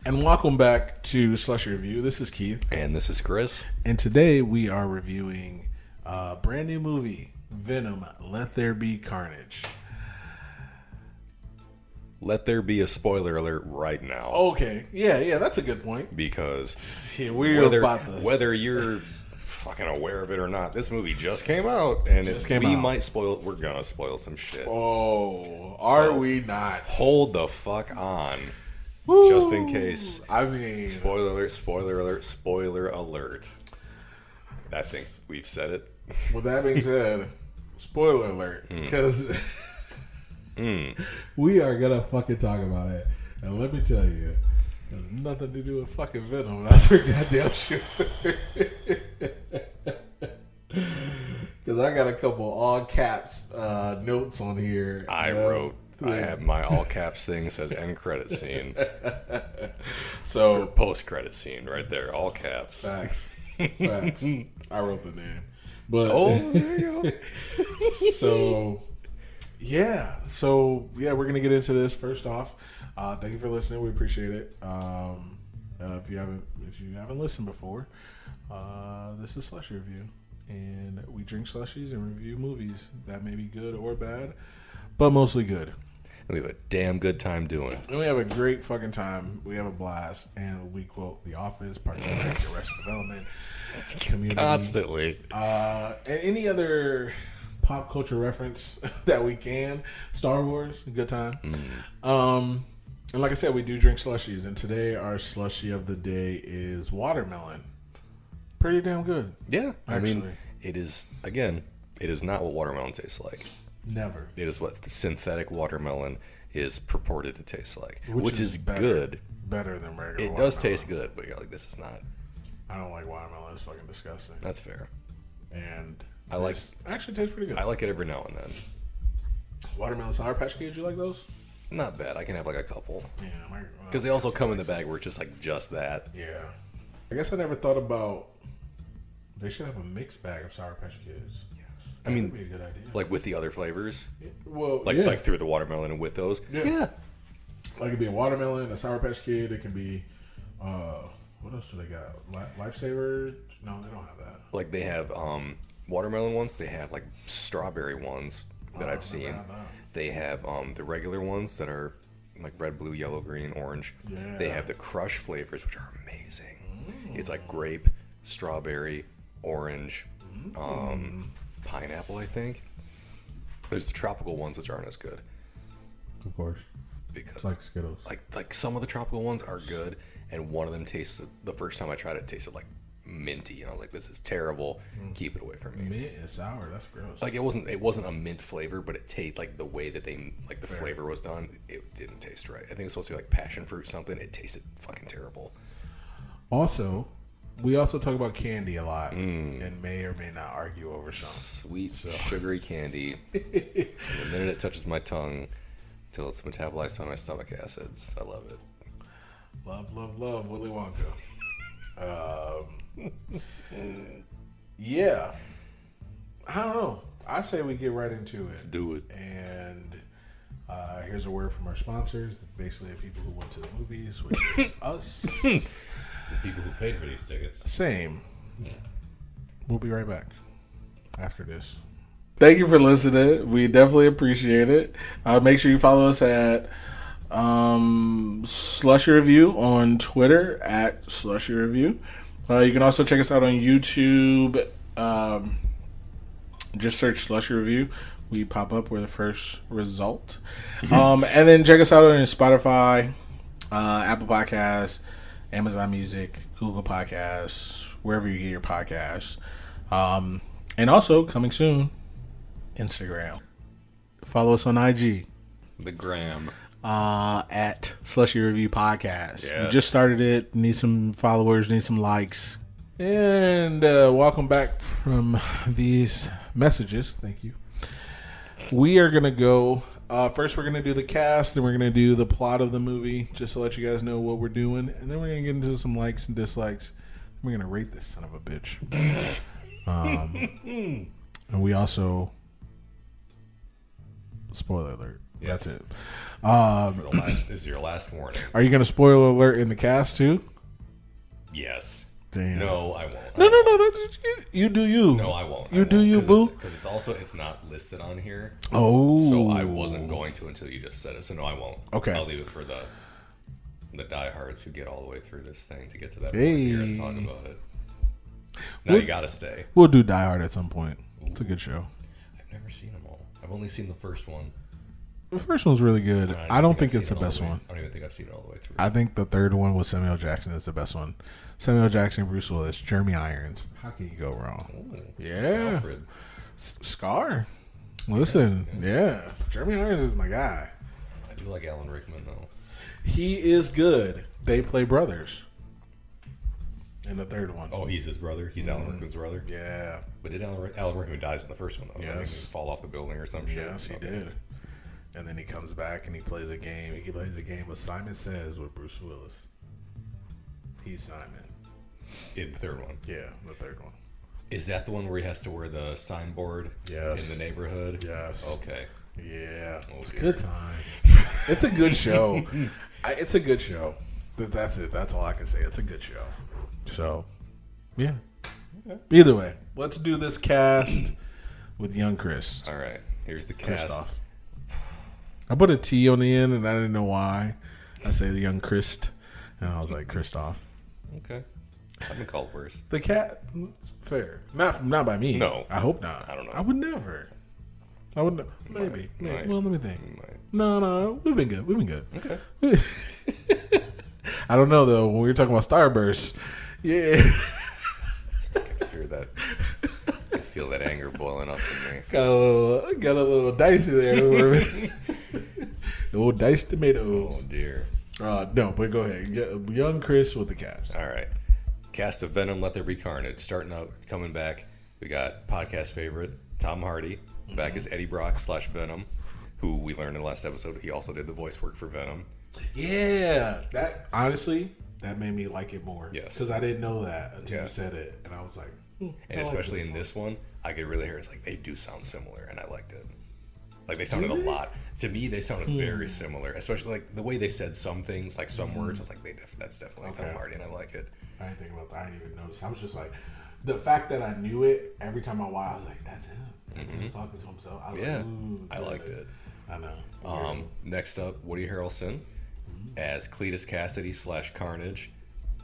And welcome back to Slushie Review. This is Keith. And this is Chris. And today we are reviewing a brand new movie, Venom, Let There Be Carnage. Let there be a spoiler alert right now. Okay. Yeah, that's a good point. Because whether you're fucking aware of it or not, this movie just came out. And we're gonna spoil some shit. Oh, are we not? Hold the fuck on. Woo. Just in case. I mean, spoiler alert, spoiler alert, spoiler alert. I think we've said it. With that being said, spoiler alert. Because we are going to fucking talk about it. And let me tell you, it has nothing to do with fucking Venom. That's for goddamn sure. Because I got a couple all caps notes on here. I have my all caps thing says end credit scene. So post credit scene right there, all caps. Facts. I wrote the name. But there you go. So we're gonna get into this. First off, thank you for listening. We appreciate it. If you haven't listened before, this is Slushie Review, and we drink slushies and review movies that may be good or bad, but mostly good. And we have a damn good time doing it. And we have a great fucking time. We have a blast. And we quote The Office, Parks and Rec, Arrested Development, Community. Constantly. And any other pop culture reference that we can. Star Wars, a good time. And like I said, we do drink slushies. And today our slushie of the day is watermelon. Pretty damn good. Yeah. Actually. I mean, it is not what watermelon tastes like. Never. It is what the synthetic watermelon is purported to taste like, which is better, good. Better than regular watermelon. It does taste good, but you're like, this is not. I don't like watermelon. It's fucking disgusting. That's fair. And actually tastes pretty good. I like it every now and then. Watermelon Sour Patch Kids, you like those? Not bad. I can have like a couple. Yeah. Because they also come in the bag where it's just that. Yeah. I guess I never thought about they should have a mixed bag of Sour Patch Kids. I mean, that'd be a good idea. Like with the other flavors? Yeah. Well, like through the watermelon and with those? Yeah. Like it could be a watermelon, a Sour Patch Kid. It can be, what else do they got? Lifesavers? No, they don't have that. Like they have watermelon ones. They have like strawberry ones that I've seen. They have the regular ones that are like red, blue, yellow, green, orange. Yeah. They have the crush flavors, which are amazing. It's like grape, strawberry, orange, pineapple, I think. There's the tropical ones, which aren't as good. Of course. Because it's like Skittles. Like some of the tropical ones are good, and one of them tasted, the first time I tried it, tasted like minty, and I was like, this is terrible. Keep it away from me. Mint and sour, that's gross. Like it wasn't a mint flavor, but it tasted like the way that they like the flavor was done, it didn't taste right. I think it was supposed to be like passion fruit something. It tasted fucking terrible. Also, we also talk about candy a lot, and may or may not argue over some sweet, sugary candy. The minute it touches my tongue, till it's metabolized by my stomach acids, I love it. Love, Willy Wonka. Yeah, I don't know. I say we get right into it. Let's do it. And here's a word from our sponsors, basically the people who went to the movies, which is us. The people who paid for these tickets. Same. We'll be right back after this. Thank you for listening. We definitely appreciate it. Make sure you follow us at Slushie Review on Twitter at Slushie Review. You can also check us out on YouTube. Just search Slushie Review. We pop up. We're the first result. And then check us out on Spotify, Apple Podcasts, Amazon Music, Google Podcasts, wherever you get your podcasts. And also, coming soon, Instagram. Follow us on IG. The gram. At Slushie Review Podcast. Yes. We just started it. Need some followers, need some likes. And welcome back from these messages. Thank you. We are going to go, first we're going to do the cast, then we're going to do the plot of the movie, just to let you guys know what we're doing. And then we're going to get into some likes and dislikes. We're going to rate this son of a bitch. And we also, spoiler alert, Yes. That's it. This is your last warning. Are you going to spoiler alert in the cast too? Yes. Damn. No, I won't. No. You do you. No, I won't. You do you, boo. Because it's not listed on here. Oh. So I wasn't going to until you just said it. So no, I won't. Okay. I'll leave it for the diehards who get all the way through this thing to get to that Hey. point here. Let's talk about it. Now you gotta stay. We'll do Die Hard at some point. It's a good show. I've never seen them all. I've only seen the first one. The first one's really good. I don't think it's the best one. I don't even think I've seen it all the way through. I think the third one with Samuel Jackson is the best one. Samuel Jackson, Bruce Willis, Jeremy Irons. How can you go wrong? Ooh, Yeah. Alfred. Scar. Listen, yeah. Jeremy Irons is my guy. I do like Alan Rickman though. He is good. They play brothers in the third one. Oh, he's his brother. He's Alan Rickman's brother. Yeah. But did Alan Rickman dies in the first one though? Yes. Didn't he fall off the building or some shit? Yes, he did. And then he comes back and he plays a game. He plays a game of Simon Says with Bruce Willis. He's Simon. In the third one. Yeah, the third one. Is that the one where he has to wear the signboard Yes. in the neighborhood? Yes. Okay. Yeah. It's a dear. good time. It's a good show. It's a good show. That's it. That's all I can say. It's a good show. So, yeah. Okay. Either way, let's do this cast with young Chris. All right. Here's the cast. Christoph. I put a T on the end, and I didn't know why. I say the young Christ, and I was like Christoph. Okay. I've been called worse. The cat, fair. Not by me. No. I hope not. I don't know. I would never. I would maybe. Might. Well, let me think. You might. No, we've been good. Okay. I don't know though. When we were talking about Starburst, yeah, I can fear that. I feel that anger boiling up in me. got a little dicey there. A little diced tomatoes. Oh dear. No, but go ahead. Young Chris with the cast. All right. Cast of Venom, Let There Be Carnage. Starting out, coming back, we got podcast favorite Tom Hardy back as Eddie Brock / Venom, who we learned in the last episode he also did the voice work for Venom. Yeah, that honestly, that made me like it more. Yes. Because I didn't know that until you said it, and I was like, And especially in this one, I could really hear it's like they do sound similar, and I liked it. Like they sounded a lot. To me, they sounded very similar, especially like the way they said some things, like some words. I was like, that's definitely Tom Hardy, and I like it. I didn't think about that. I didn't even notice. I was just like, the fact that I knew it every time I watched, I was like, that's him. That's him talking to himself. I was like, ooh, I liked it. I know. Next up, Woody Harrelson as Cletus Cassidy / Carnage.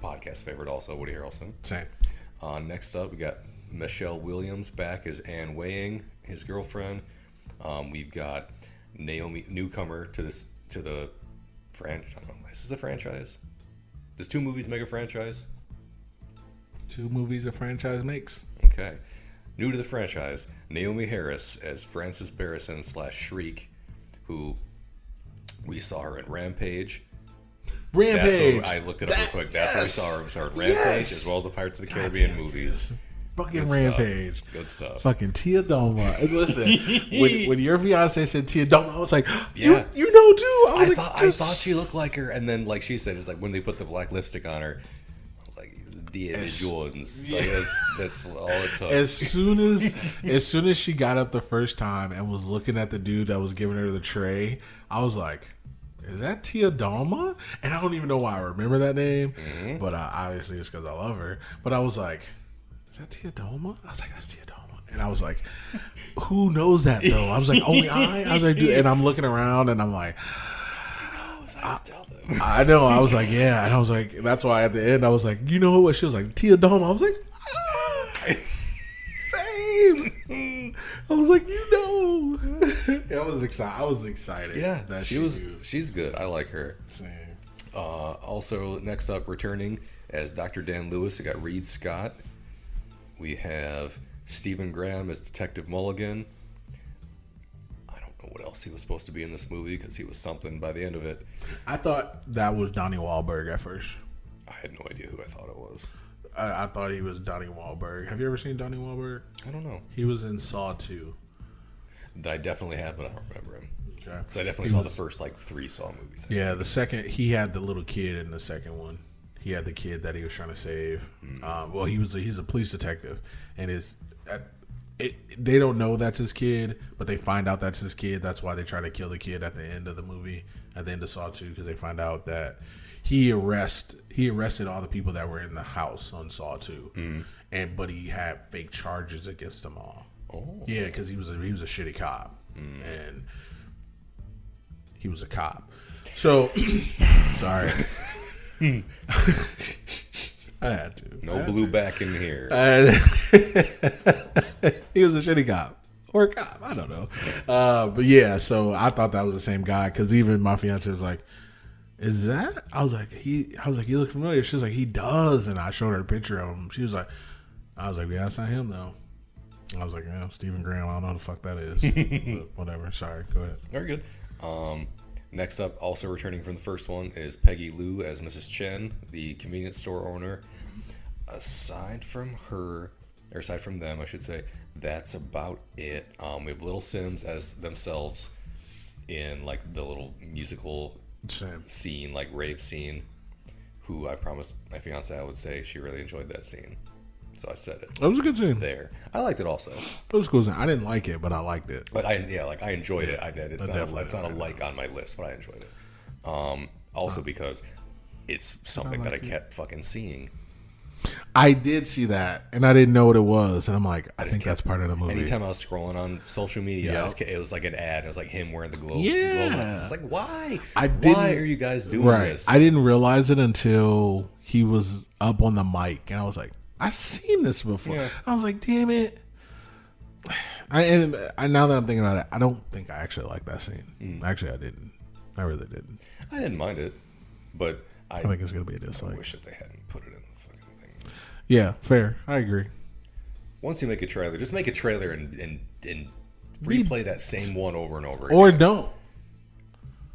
Podcast favorite also, Woody Harrelson. Same. Next up, we got Michelle Williams back as Anne Weying, his girlfriend. We've got Naomi, newcomer to the franchise. I don't know. Is this a franchise? Does 2 movies make a franchise? 2 movies a franchise makes. Okay. New to the franchise, Naomi Harris as Frances Barrison / Shriek, who we saw her in Rampage. Rampage. That's what, I looked it up real quick. That's where we saw her. We saw her in Rampage as well as the Pirates of the Caribbean movies. Fucking Good Rampage. Stuff. Good stuff. Fucking Tia Doma. And listen, when your fiance said Tia Doma, I was like, Yeah. you know too. I thought she looked like her, and then like she said, it's like when they put the black lipstick on her, I was like, David Jordans. Like, that's all it took. As soon as she got up the first time and was looking at the dude that was giving her the tray, I was like, is that Tia Dalma? And I don't even know why I remember that name, but obviously it's because I love her. But I was like, is that Tia Dalma? I was like, that's Tia Dalma. And I was like, who knows that though? I was like, only I was like, dude. And I'm looking around and I'm like, I know. I was like, yeah. And I was like, that's why at the end I was like, you know what? She was like, Tia Dalma. I was like, same. I was like, you know. I was excited. Yeah, that she's good. I like her. Same. Also, next up, returning as Dr. Dan Lewis, we got Reed Scott. We have Stephen Graham as Detective Mulligan. I don't know what else he was supposed to be in this movie because he was something by the end of it. I thought that was Donnie Wahlberg at first. I had no idea who I thought it was. I thought he was Donnie Wahlberg. Have you ever seen Donnie Wahlberg? I don't know. He was in Saw 2. I definitely have, but I don't remember him. Okay. Because I definitely saw the first 3 Saw movies. Yeah, the second, he had the little kid in the second one. He had the kid that he was trying to save. Well, he's a police detective, and they don't know that's his kid, but they find out that's his kid. That's why they try to kill the kid at the end of the movie, at the end of Saw 2, because they find out that he arrested all the people that were in the house on Saw 2, but he had fake charges against them all. Oh. Yeah, because he was a shitty cop, and he was a cop. So sorry. I had to. No blue back in here. He was a shitty cop. Or a cop. I don't know. But yeah, so I thought that was the same guy, because even my fiance was like, is that? I was like, you look familiar. She was like, he does. And I showed her a picture of him. She was like, yeah, that's not him though. I was like, yeah, Stephen Graham. I don't know who the fuck that is. But whatever. Sorry. Go ahead. Very good. Next up, also returning from the first one, is Peggy Lou as Mrs. Chen, the convenience store owner. Aside from them, I should say, that's about it. We have Little Sims as themselves in like the little musical scene, like rave scene, who I promised my fiance I would say she really enjoyed that scene. So I said it. That was a good scene. There. I liked it also. It was a cool scene. I didn't like it, but I liked it. But I enjoyed it. It's not a like on my list, but I enjoyed it. Also because it's something that I kept fucking seeing. I did see that, and I didn't know what it was, and I'm like, I think that's part of the movie. Anytime I was scrolling on social media, it was like an ad. It was like him wearing the glow lights. It's like, why? Why are you guys doing this? I didn't realize it until he was up on the mic, and I was like, I've seen this before. Yeah. I was like, damn it. And now that I'm thinking about it, I don't think I actually like that scene. Actually, I didn't. I really didn't. I didn't mind it, but I think it's going to be a dislike. I wish that they hadn't put it in the fucking thing. Yeah, fair. I agree. Once you make a trailer, just make a trailer and replay that same one over and over again. Or don't.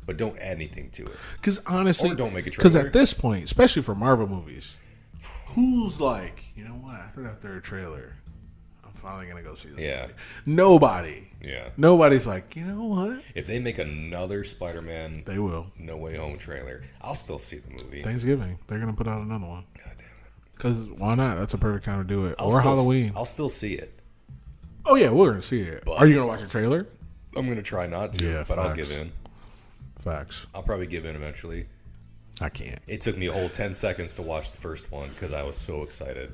But don't add anything to it. Because honestly, or don't make a trailer. Because at this point, especially for Marvel movies, who's like, you know what? After that third trailer, I'm finally going to go see this movie. Nobody. Yeah. Nobody's like, you know what? If they make another Spider-Man they will. No Way Home trailer, I'll still see the movie. Thanksgiving. They're going to put out another one. God damn it. Because why not? That's a perfect time to do it. Or Halloween. I'll still see it. Oh, yeah. We're going to see it. Are you going to watch the trailer? I'm going to try not to, but I'll give in. Facts. I'll probably give in eventually. I can't. It took me a whole 10 seconds to watch the first one because I was so excited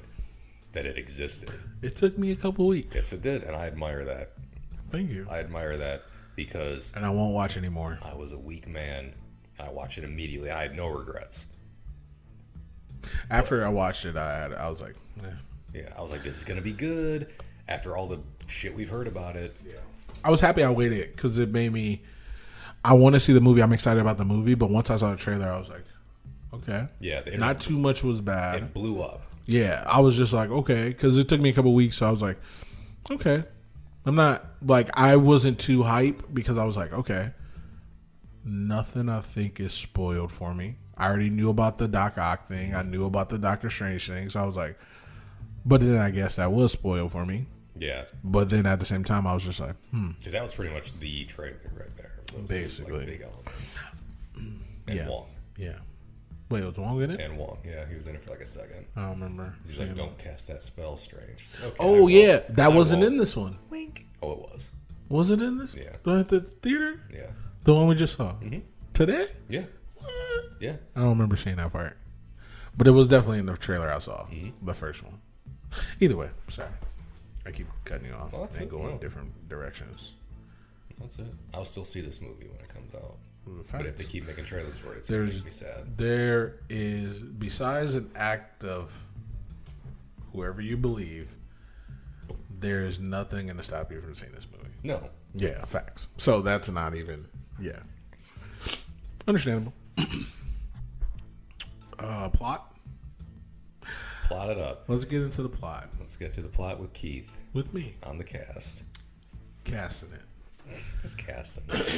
that it existed. It took me a couple weeks. Yes, it did, and I admire that. Thank you. I admire that because... And I won't watch anymore. I was a weak man, and I watched it immediately. I had no regrets. After I watched it, I was like, Yeah, I was like, this is going to be good after all the shit we've heard about it. Yeah. I was happy I waited because it made me... I want to see the movie. I'm excited about the movie, but once I saw the trailer, I was like, okay. Yeah. Not too much was bad. It blew up. Yeah. I was just like, okay. Because it took me a couple weeks, so I was like, okay. I'm not, like, I wasn't too hype because I was like, okay. Nothing I think is spoiled for me. I already knew about the Doc Ock thing. I knew about the Doctor Strange thing. So I was like, but then I guess that was spoiled for me. Yeah. But then at the same time, I was just like, Because that was pretty much the trailer right there. Those basically. Like, big elements. And Wong. Yeah. Wait, was Wong in it? And Wong. Yeah, he was in it for like a second. I don't remember. He's like, don't cast that spell, Strange. Okay, oh, yeah. That wasn't in this one. Wink. Oh, it was. Was it in this? Yeah. At the theater? Yeah. The one we just saw? Mm-hmm. Today? Yeah. What? Yeah. I don't remember seeing that part. But it was definitely in the trailer I saw. Mm-hmm. The first one. Either way, sorry. I keep cutting you off and going in different directions. That's it. I'll still see this movie when it comes out. But if they keep making trailers for it, it's going to make me sad. There is, besides an act of whoever you believe, there is nothing going to stop you from seeing this movie. No. Yeah, facts. So that's not even, yeah. Understandable. Plot? Plot it up. Let's get into the plot. Let's get to the plot with Keith. With me. On the cast. Casting it. Just casting it.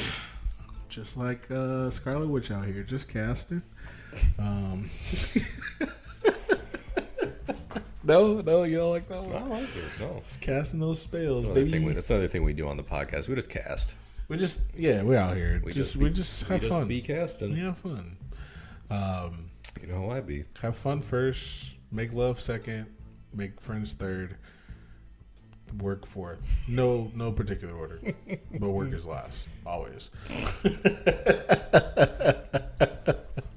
Just like Scarlet Witch out here. Just casting. No, you don't like that one? I like it. No. Just casting those spells, baby. That's another thing we do on the podcast. We just cast. We're out here. We just have fun. Be casting. We have fun. You know how I be. Have fun first. Make love second. Make friends third. Work fourth. No particular order, but work is last always.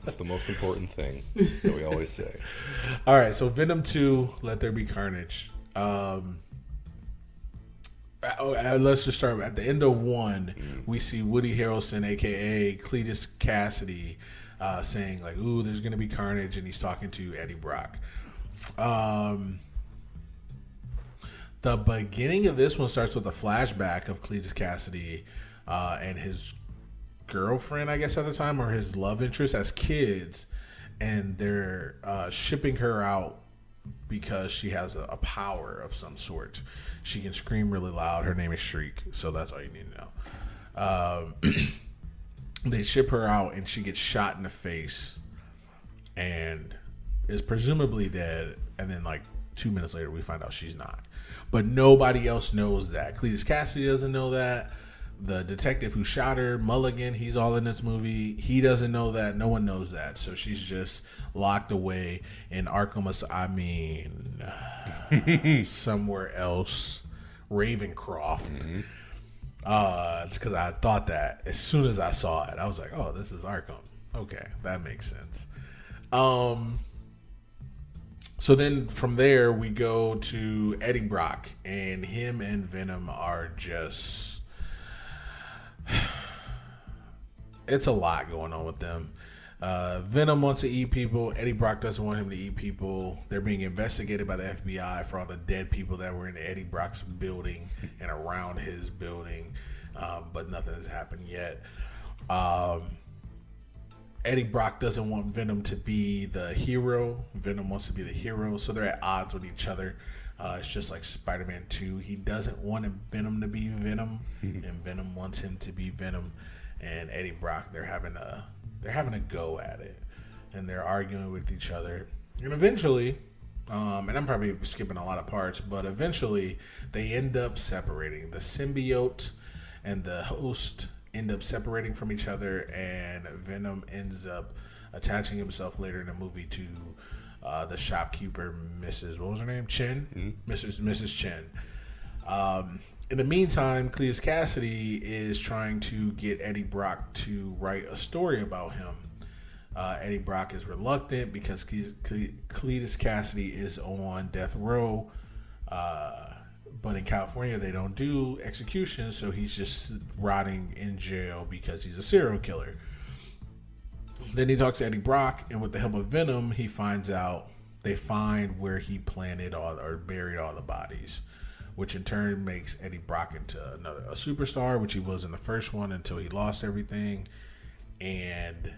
That's the most important thing that we always say. All right, so Venom 2, Let There Be Carnage. Let's just start at the end of 1. We see Woody Harrelson, aka Cletus Cassidy, saying like, "Ooh, there's gonna be carnage," and he's talking to Eddie Brock. The beginning of this one starts with a flashback of Cletus Cassidy and his girlfriend, I guess at the time, or his love interest as kids, and they're shipping her out because she has a power of some sort. She can scream really loud. Her name is Shriek, so that's all you need to know. They ship her out, and she gets shot in the face and is presumably dead, and then like 2 minutes later we find out she's not. But nobody else knows that. Cletus Cassidy doesn't know that. The detective who shot her, Mulligan, he's all in this movie. He doesn't know that. No one knows that. So she's just locked away in somewhere else. Ravencroft. Mm-hmm. It's because I thought that as soon as I saw it. I was like, oh, this is Arkham. Okay, that makes sense. So then from there, we go to Eddie Brock, and him and Venom are just... It's a lot going on with them. Venom wants to eat people. Eddie Brock doesn't want him to eat people. They're being investigated by the FBI for all the dead people that were in Eddie Brock's building and around his building, but nothing has happened yet. Eddie Brock doesn't want Venom to be the hero. Venom wants to be the hero, so they're at odds with each other. It's just like Spider-Man 2. He doesn't want Venom to be Venom, and Venom wants him to be Venom. And Eddie Brock, they're having a go at it, and they're arguing with each other. And eventually, and I'm probably skipping a lot of parts, but eventually they end up separating. The symbiote and the host end up separating from each other, and Venom ends up attaching himself later in the movie to the shopkeeper, Mrs. What was her name? Chen? Mm-hmm. Mrs. Chen. In the meantime, Cletus Cassidy is trying to get Eddie Brock to write a story about him. Eddie Brock is reluctant because Cletus Cassidy is on death row. But in California, they don't do executions, so he's just rotting in jail because he's a serial killer. Then he talks to Eddie Brock, and with the help of Venom, they find where he planted or buried all the bodies, which in turn makes Eddie Brock into a superstar, which he was in the first one until he lost everything. And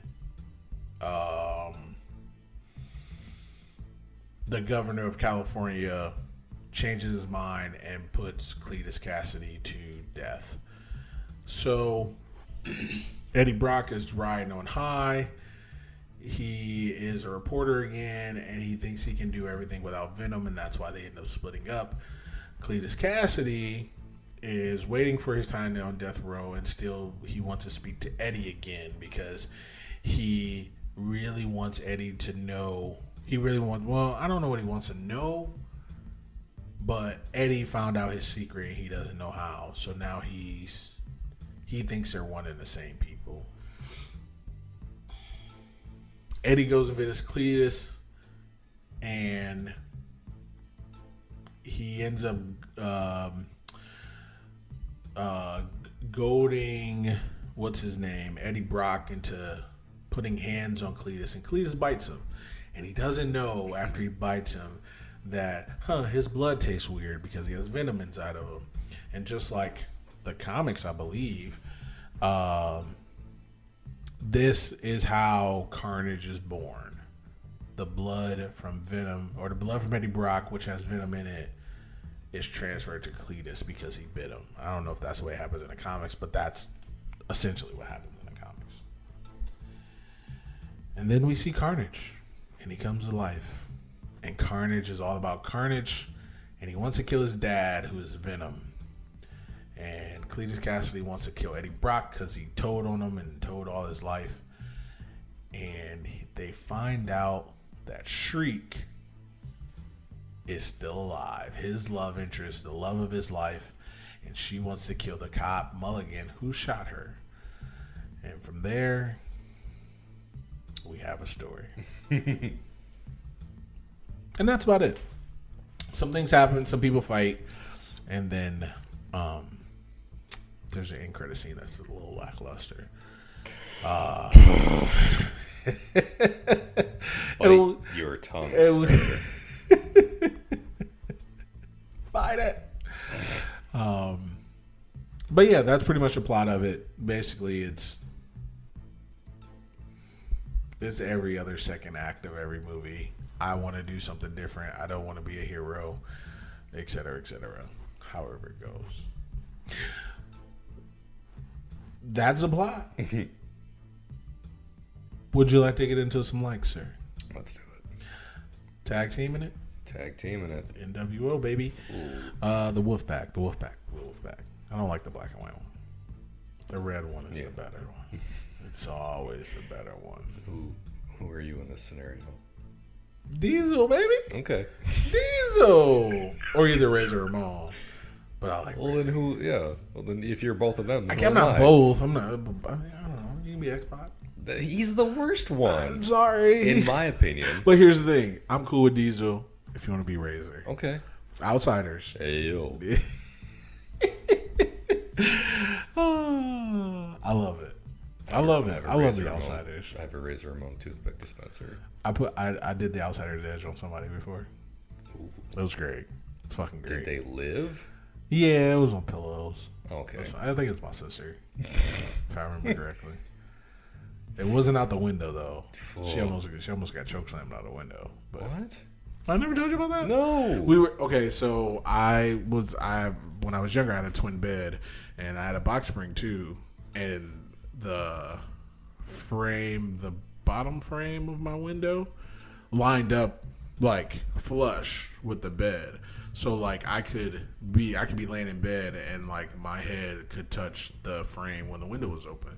the governor of California changes his mind and puts Cletus Cassidy to death. So Eddie Brock is riding on high. He is a reporter again, and he thinks he can do everything without Venom, and that's why they end up splitting up. Cletus Cassidy is waiting for his time on death row, and still he wants to speak to Eddie again because he really wants Eddie to know. I don't know what he wants to know, but Eddie found out his secret and he doesn't know how. So now he thinks they're one and the same people. Eddie goes and visits Cletus, and he ends up goading Eddie Brock into putting hands on Cletus, and Cletus bites him, and he doesn't know after he bites him that his blood tastes weird because he has venom inside of him. And just like the comics, I believe, this is how Carnage is born. The blood from Venom, or the blood from Eddie Brock, which has venom in it, is transferred to Cletus because he bit him. I don't know if that's the way it happens in the comics, but that's essentially what happens in the comics. And then we see Carnage, and he comes to life. And Carnage is all about Carnage, and he wants to kill his dad, who is Venom. And Cletus Cassidy wants to kill Eddie Brock because he told on him and told all his life. And they find out that Shriek is still alive. His love interest, the love of his life, and she wants to kill the cop Mulligan who shot her. And from there, we have a story. And that's about it. Some things happen, some people fight, and then there's an end credit scene that's a little lackluster. Buddy, your tongue. Bite it. But yeah, that's pretty much the plot of it. Basically, it's every other second act of every movie. I want to do something different. I don't want to be a hero, etc., etc. However it goes. That's the plot. Would you like to get into some likes, sir? Let's do it. Tag teaming it? Tag teaming it. NWO, baby. The Wolfpack. I don't like the black and white one. The red one is the better one. It's always the better one. So who are you in this scenario? Diesel, baby. Okay. Diesel. Or either Razor or Maul. But I like Well, then who, yeah. Well, then if you're both of them, then I'm not both. I'm not, I don't know. You can be X-Pac. He's the worst one. I'm sorry. In my opinion. But here's the thing. I'm cool with Diesel if you want to be Razor. Okay. Outsiders. Hey, yo. I love it. I love the Outsiders. I have a Razor Ramon toothpick dispenser. I did the Outsider's Edge on somebody before. Ooh. It was great. It's fucking great. Did they live? Yeah, it was on pillows. Okay. I think it's my sister, if I remember correctly. It wasn't out the window though. Oh. She almost got chokeslammed out the window. But What? I never told you about that. No. We were okay. So when I was younger, I had a twin bed, and I had a box spring too, and the bottom frame of my window lined up like flush with the bed. So like I could be laying in bed and like my head could touch the frame when the window was open.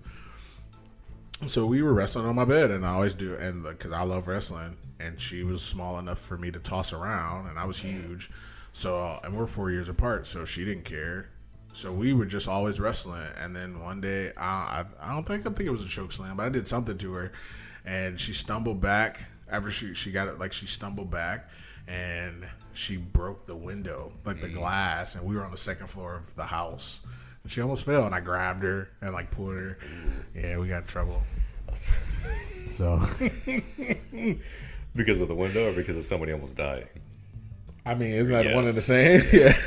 So we were wrestling on my bed, and I always do, and because I love wrestling, and she was small enough for me to toss around, and I was huge. So and we're 4 years apart, so she didn't care. So we were just always wrestling, and then one day I think it was a choke slam, but I did something to her, and she stumbled back after she got it. Like she stumbled back, and she broke the window, like the glass, and we were on the second floor of the house. And she almost fell, and I grabbed her and like pulled her. Yeah, we got in trouble. So Because of the window or because of somebody almost dying? I mean, isn't that one and the same? Yeah.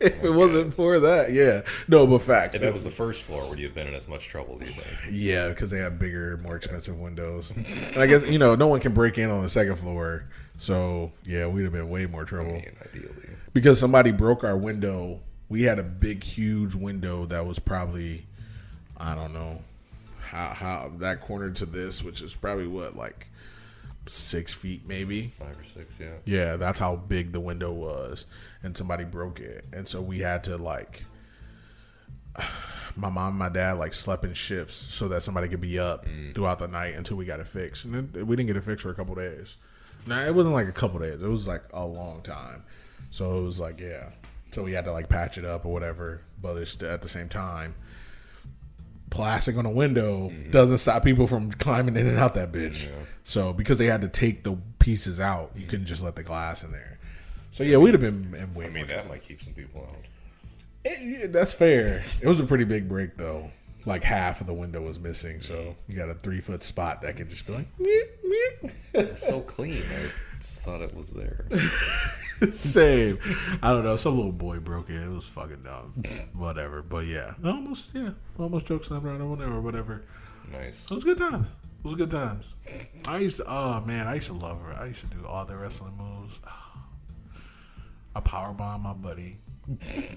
If it wasn't for that, yeah. No, but facts. If that was the first floor, would you have been in as much trouble, do you think? Yeah, because they have bigger, more expensive windows. And I guess, no one can break in on the second floor. So, yeah, we'd have been way more trouble. I mean, ideally. Because somebody broke our window. We had a big, huge window that was probably, I don't know, how that corner to this, which is probably like 6 feet maybe. 5 or 6, yeah. Yeah, that's how big the window was. And somebody broke it. And so we had to my mom and my dad slept in shifts so that somebody could be up throughout the night until we got it fixed. And then we didn't get it fixed for a couple days. Now, it wasn't like a couple days. It was like a long time. So it was like, yeah. So we had to patch it up or whatever. But it's at the same time, plastic on a window doesn't stop people from climbing in and out that bitch. Yeah. So because they had to take the pieces out, you couldn't just let the glass in there. So yeah, we'd have been in way. I mean, that might keep some people out. That's fair. It was a pretty big break though. Like half of the window was missing, so you got a 3-foot spot that could just be like. It's so clean. I just thought it was there. Same. I don't know. Some little boy broke it. It was fucking dumb. Whatever. But yeah, almost joke slammed around or whatever. Nice. It was good times. I used to love her. I used to do all the wrestling moves. I powerbomb my buddy.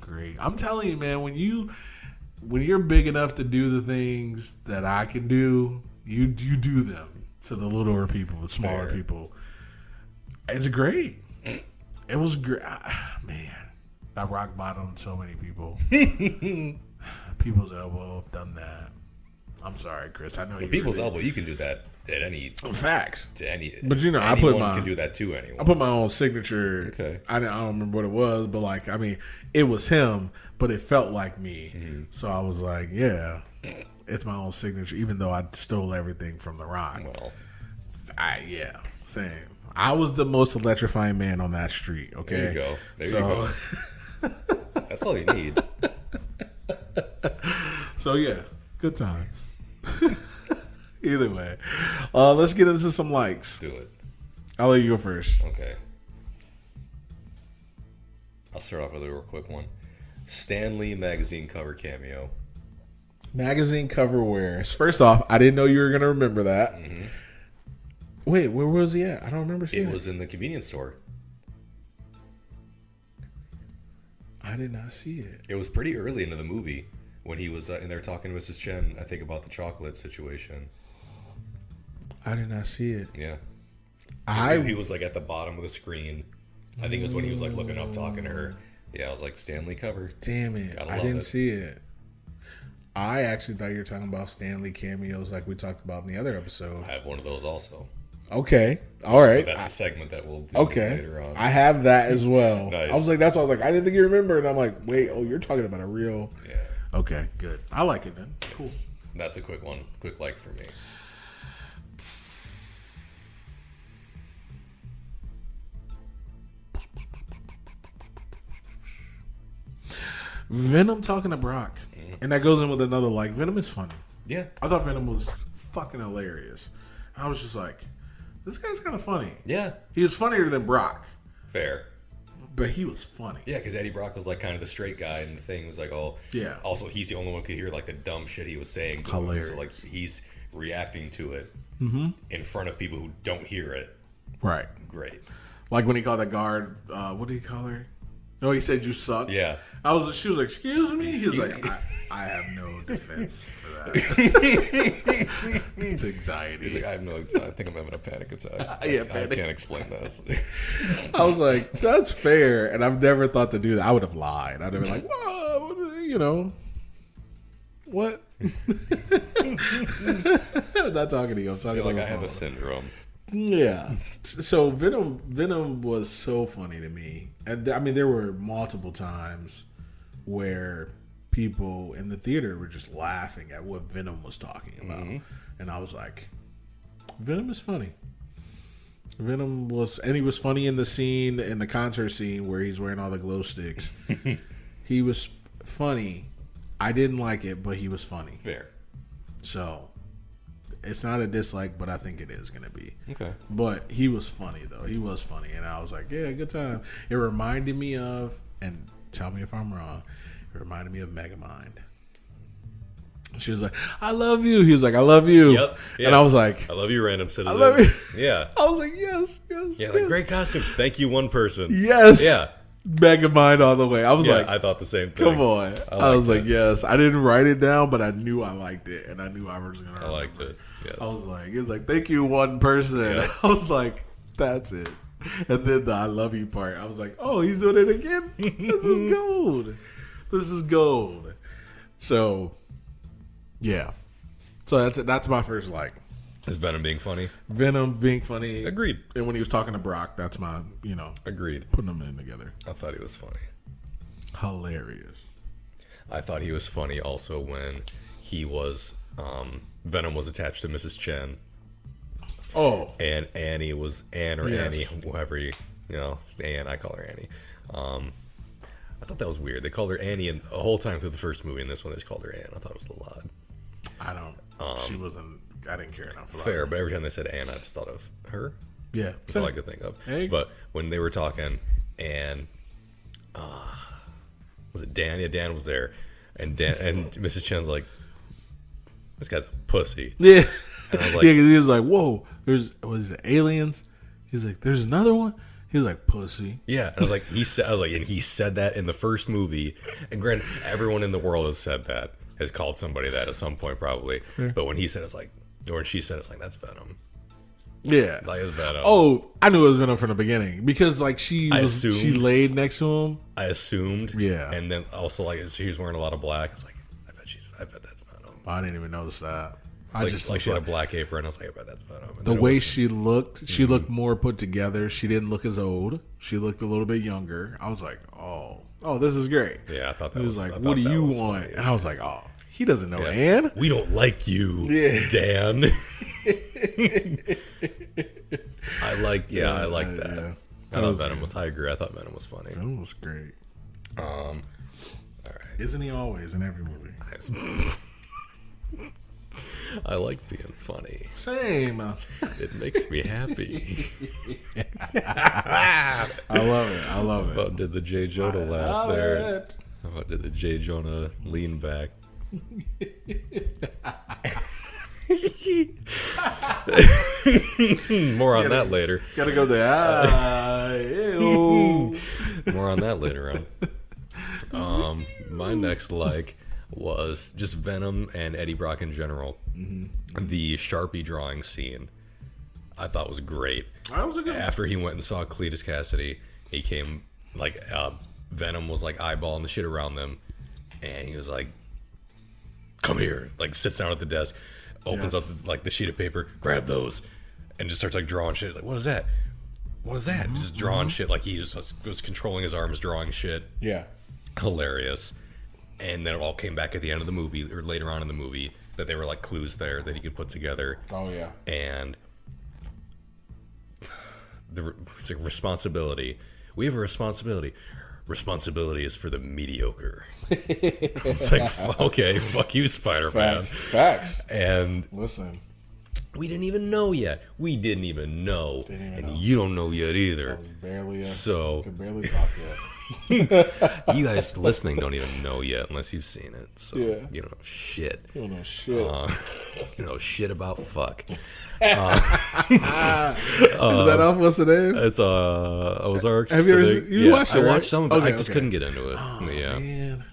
Great. I'm telling you, man, when you're big enough to do the things that I can do, you do them to the littler people, the smaller people. It's great. It was great. Man, I rock bottomed so many people. People's elbow, I've done that. I'm sorry, Chris. I know you. People's elbow, you can do that at any facts. to any. But you know, anyone can do that to anyone. I put my own signature. Okay. I don't remember what it was, but like, I mean, it was him, but it felt like me. Mm-hmm. So I was like, yeah, it's my own signature, even though I stole everything from The Rock. Well, Yeah, same. I was the most electrifying man on that street. Okay, there you go. There you go. That's all you need. So yeah, good times. Either way, let's get into some likes. Do it. I'll let you go first. Okay. I'll start off with a real quick one. Stan Lee magazine cover cameo. Magazine cover wear. First off, I didn't know you were gonna remember that. Mm-hmm. Wait, where was he at? I don't remember seeing It was in the convenience store. I did not see it. It was pretty early into the movie when he was in there talking to Mrs. Chen, I think, about the chocolate situation. I did not see it. Yeah. He I was like at the bottom of the screen. I think it was when he was like looking up, talking to her. Yeah, I was like, Stanley cover. damn it. Gotta I love didn't it. see it. I actually thought you were talking about Stanley cameos like we talked about in the other episode. I have one of those also. Okay. All right. But that's a segment that we'll do Okay. later on. I have that as well. Nice. I was like, that's why I was like, I didn't think you remember. And I'm like, wait, oh, you're talking about a real. Yeah. Okay, good. I like it then. Cool. That's a quick one. Quick like for me. Venom talking to Brock. And that goes in with another like. Venom is funny. Yeah. I thought Venom was fucking hilarious. I was just like, this guy's kind of funny. Yeah. He was funnier than Brock, Fair. but he was funny. Yeah, because Eddie Brock was like kind of the straight guy, and the thing was like, oh, Yeah. Also, he's the only one who could hear like the dumb shit he was saying. To him. Hilarious. So like he's reacting to it in front of people who don't hear it. Right. Great. Like when he called that guard, what did he call her? No, he said you suck. Yeah. She was like, excuse me? He was like, I have no defense for that. It's anxiety. He's like, I think I'm having a panic attack. Yeah, I panic. can't explain this. I was like, that's fair. And I've never thought to do that. I would have lied. I'd have been like, whoa, you know, what? I'm not talking to you. I'm talking You're to like, my I have phone. a syndrome. Yeah. So Venom was so funny to me. And I mean, there were multiple times where people in the theater were just laughing at what Venom was talking about. And I was like, Venom is funny. And he was funny in the concert scene where he's wearing all the glow sticks. He was funny. I didn't like it, but he was funny. Fair. So it's not a dislike, but I think it is going to be. Okay. But he was funny, though. He was funny. And I was like, yeah, good time. It reminded me of, and tell me if I'm wrong, it reminded me of Megamind. She was like, I love you. He was like, I love you. Yep. Yeah. And I was like, I love you, random citizen. I love you. Yeah. I was like, yes. Yeah, like, great costume. Thank you, one person. Yes. Yeah. Megamind all the way. I was like, I thought the same thing. come on. I was like, yes. I didn't write it down, but I knew I liked it. And I knew I was going to I liked it. Yes. I was like, it's like, thank you, one person. Yeah. I was like, that's it. And then the I love you part, I was like, oh, he's doing it again? This is gold. This is gold. So, yeah. So that's my first like. Is Venom being funny? Venom being funny. Agreed. And when he was talking to Brock, that's my, Agreed. putting them in together. I thought he was funny. Hilarious. I thought he was funny also when he was, Venom was attached to Mrs. Chen. Oh. And Annie was Anne or Yes. Annie, whoever Anne, I call her Annie. I thought that was weird. They called her Annie and the whole time through the first movie, and this one they just called her Anne. I thought it was a little odd. She wasn't, I didn't care enough about Fair, her. but every time they said Anne, I just thought of her. Yeah. That's all I could think of. Hey. But when they were talking, and was it Dan? Yeah, Dan was there, and Mrs. Chen's like, "This guy's a pussy." Yeah. And I was like, yeah, 'cause he was like, whoa, was it aliens? He's like, there's another one? He was like, pussy. Yeah, and I was like, he said that in the first movie. And granted, everyone in the world has said that, has called somebody that at some point probably. Yeah. But when he said it's like, or when she said it's like, that's Venom. Yeah. Like, it's Venom. Oh, I knew it was Venom from the beginning because like she laid next to him. I assumed. Yeah. And then also like she was wearing a lot of black. It's like, I bet that's Venom. I didn't even notice that. She had a black apron. I was like, I bet that's Venom. The way she looked more put together. She didn't look as old. She looked a little bit younger. I was like, oh, this is great. Yeah, I thought that he was like, what do you want? And I was like, oh, he doesn't know Anne. We don't like you, Dan. I like that. Yeah. I thought Venom was. I agree. I thought Venom was funny. Venom was great. All right. Isn't he always in every movie? I like being funny. Same. It makes me happy. I love it. How about did the J. Jonah laugh there? How about did the J. Jonah lean back? More on that later. Gotta go there. More on that later on. My next was just Venom and Eddie Brock in general. Mm-hmm. The Sharpie drawing scene I thought was great. That was a good After he went and saw Cletus Cassidy, he came Venom was eyeballing the shit around them, and he was like, "Come here!" Sits down at the desk, opens up the sheet of paper, grab those, and just starts drawing shit. What is that? What is that? Mm-hmm. Just drawing shit. He just was controlling his arms, drawing shit. Yeah, hilarious. And then it all came back at the end of the movie, or later on in the movie, that they were clues there that he could put together. Oh yeah. And it's responsibility. We have a responsibility. Responsibility is for the mediocre. It's okay, fuck you, Spider-Man. Facts. And listen, we didn't even know yet. We didn't even know. You don't know yet either. I was barely could barely talk yet. You guys listening don't even know yet unless you've seen it. So you don't know shit. You don't know shit. You know shit about fuck. Is that off? What's the name? It's Ozarks. Have you ever watched it? I watched some of it. I just couldn't get into it. Oh, man.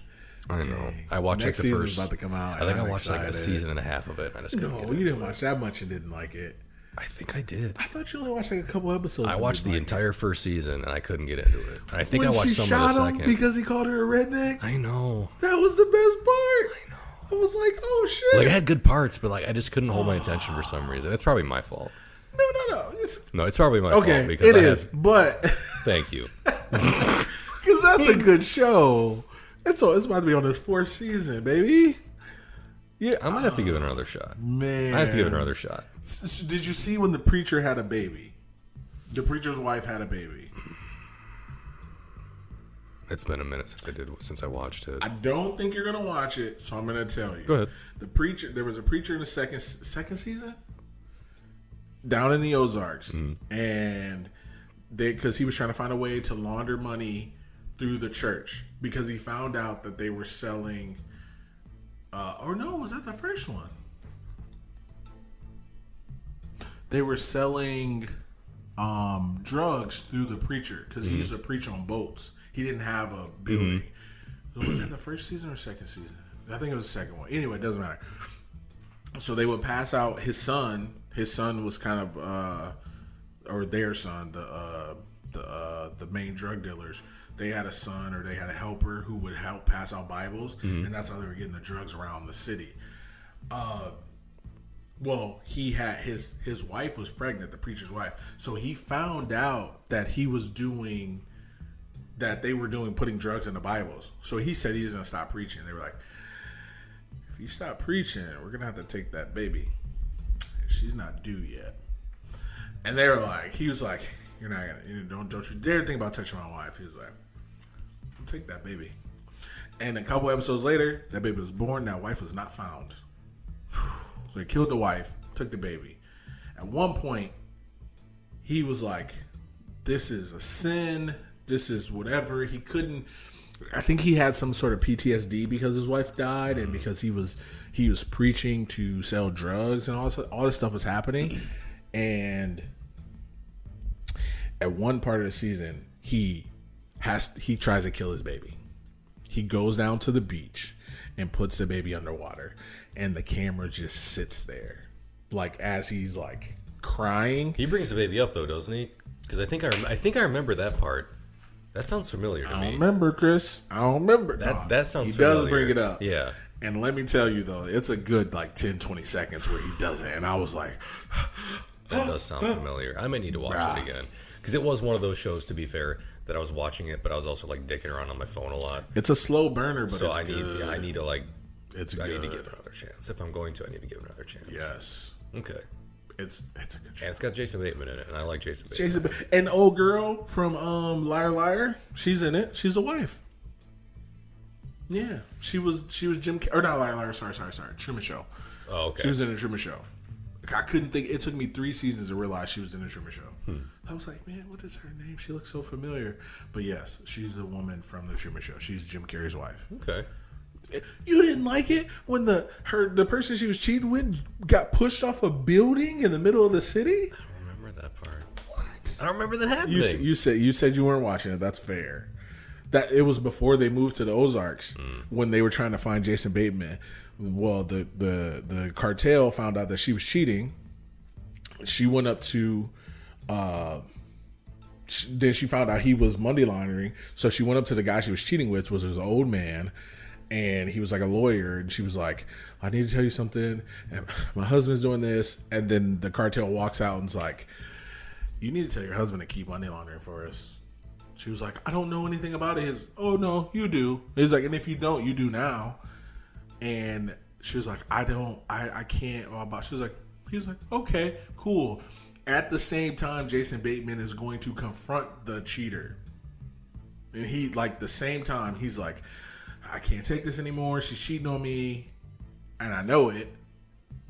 I know. I watched Next the first. season's about to come out. I think I watched a season and a half of it. I just couldn't get you didn't watch that much and didn't like it. I think I did. I thought you only watched a couple episodes. I watched the entire first season and I couldn't get into it. And I think I watched some of the second. Because he called her a redneck. I know. That was the best part. I know. I was like, oh shit. It had good parts, but I just couldn't hold my attention for some reason. It's probably my fault. No. It's probably my fault because it is. But thank you. Because that's a good show. It's about to be on its fourth season, baby. Yeah, I might have to give it another shot. Man, I have to give it another shot. Did you see when the preacher had a baby? The preacher's wife had a baby. It's been a minute since I watched it. I don't think you're gonna watch it, so I'm gonna tell you. Go ahead. There was a preacher in the second season down in the Ozarks, and because he was trying to find a way to launder money through the church because he found out that they were selling. Was that the first one? They were selling drugs through the preacher because he used to preach on boats. He didn't have a building. Was that the first season or second season? I think it was the second one. Anyway, it doesn't matter. So they would pass out his son. His son was kind of, or their son, the main drug dealers. They had a son or they had a helper who would help pass out Bibles, and that's how they were getting the drugs around the city. He had his wife was pregnant, the preacher's wife. So he found out that they were putting drugs in the Bibles. So he said he was going to stop preaching. They were like, if you stop preaching, we're going to have to take that baby. She's not due yet. And they were like, he was like, you're not going to, don't you dare think about touching my wife. He was like, take that baby. And a couple episodes later, that baby was born. That wife was not found. So they killed the wife, took the baby. At one point, he was like, this is a sin. This is whatever. He couldn't. I think he had some sort of PTSD because his wife died and because he was preaching to sell drugs and all this stuff was happening. And at one part of the season, he tries to kill his baby. He goes down to the beach and puts the baby underwater, and the camera just sits there, as he's crying. He brings the baby up though, doesn't he? Because I think I remember that part. That sounds familiar to me. I don't remember, Chris. I don't remember. That sounds familiar. He does bring it up. Yeah. And let me tell you, though, it's a good, 10, 20 seconds where he does it. And I was like... That does sound familiar. I may need to watch it again. Because it was one of those shows, to be fair, that I was watching it, but I was also, dicking around on my phone a lot. It's a slow burner, but so it's I need, good. I need to, It's I good. need to give it another chance. If I'm going to, I need to give it another chance. Yes. Okay. It's a good show. And it's got Jason Bateman in it, and I like Jason Bateman. And old girl from Liar Liar, she's in it. She's the wife. Yeah, she was Jim or not Liar Liar. Sorry. Truman Show. Oh, okay. She was in a Truman Show. I couldn't think. It took me 3 seasons to realize she was in a Truman Show. I was like, man, what is her name? She looks so familiar. But yes, she's the woman from the Truman Show. She's Jim Carrey's wife. Okay. You didn't like it when the person she was cheating with got pushed off a building in the middle of the city? I don't remember that part. What? I don't remember that happening. You said you weren't watching it. That's fair. That it was before they moved to the Ozarks when they were trying to find Jason Bateman. Well, the cartel found out that she was cheating. She went up to, then she found out he was money laundering. So she went up to the guy she was cheating with, which was his old man, and he was like a lawyer. And she was like, "I need to tell you something. And my husband's doing this." And then the cartel walks out and is like, "You need to tell your husband to keep money laundering for us." She was like, "I don't know anything about it." "Oh no, you do." He's like, "And if you don't, you do now." And she was like, I can't. She was like, he was like, okay, cool. At the same time, Jason Bateman is going to confront the cheater. And he, the same time, he's like, I can't take this anymore. She's cheating on me. And I know it.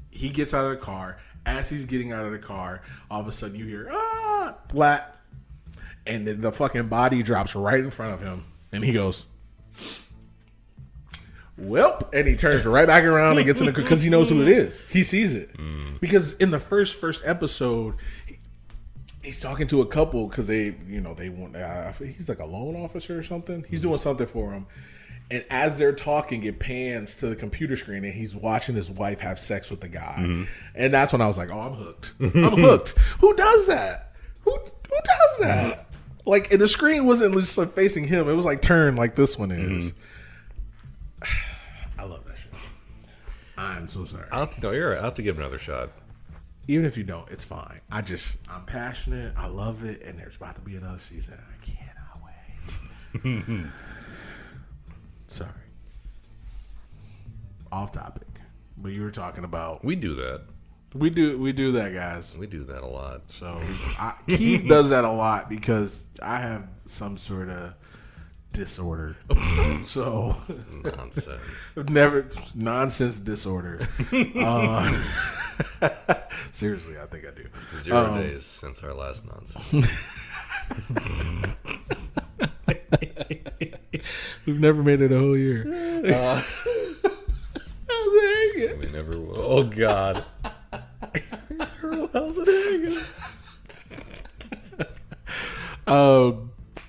He gets out of the car. As he's getting out of the car, all of a sudden you hear, flat. And then the fucking body drops right in front of him. And he goes, "Welp," and he turns right back around and gets in the car because he knows who it is. He sees it because in the first episode, he's talking to a couple because they want. He's like a loan officer or something. He's doing something for him, and as they're talking, it pans to the computer screen, and he's watching his wife have sex with the guy, and that's when I was like, "Oh, I'm hooked. I'm hooked." Who does that? Who does that? And the screen wasn't just facing him; it was turned like this one is. I love that shit. I'm so sorry. You're right. I'll have to give it another shot. Even if you don't, it's fine. I'm passionate. I love it, and there's about to be another season. I cannot wait. Sorry. Off topic, but you were talking about. We do that. We do that, guys. We do that a lot. So Keith does that a lot because I have some sort of disorder. So nonsense. Nonsense disorder. Seriously, I think I do. 0 days since our last nonsense. We've never made it a whole year. How's it hanging? We never will. Oh God. How's it hanging?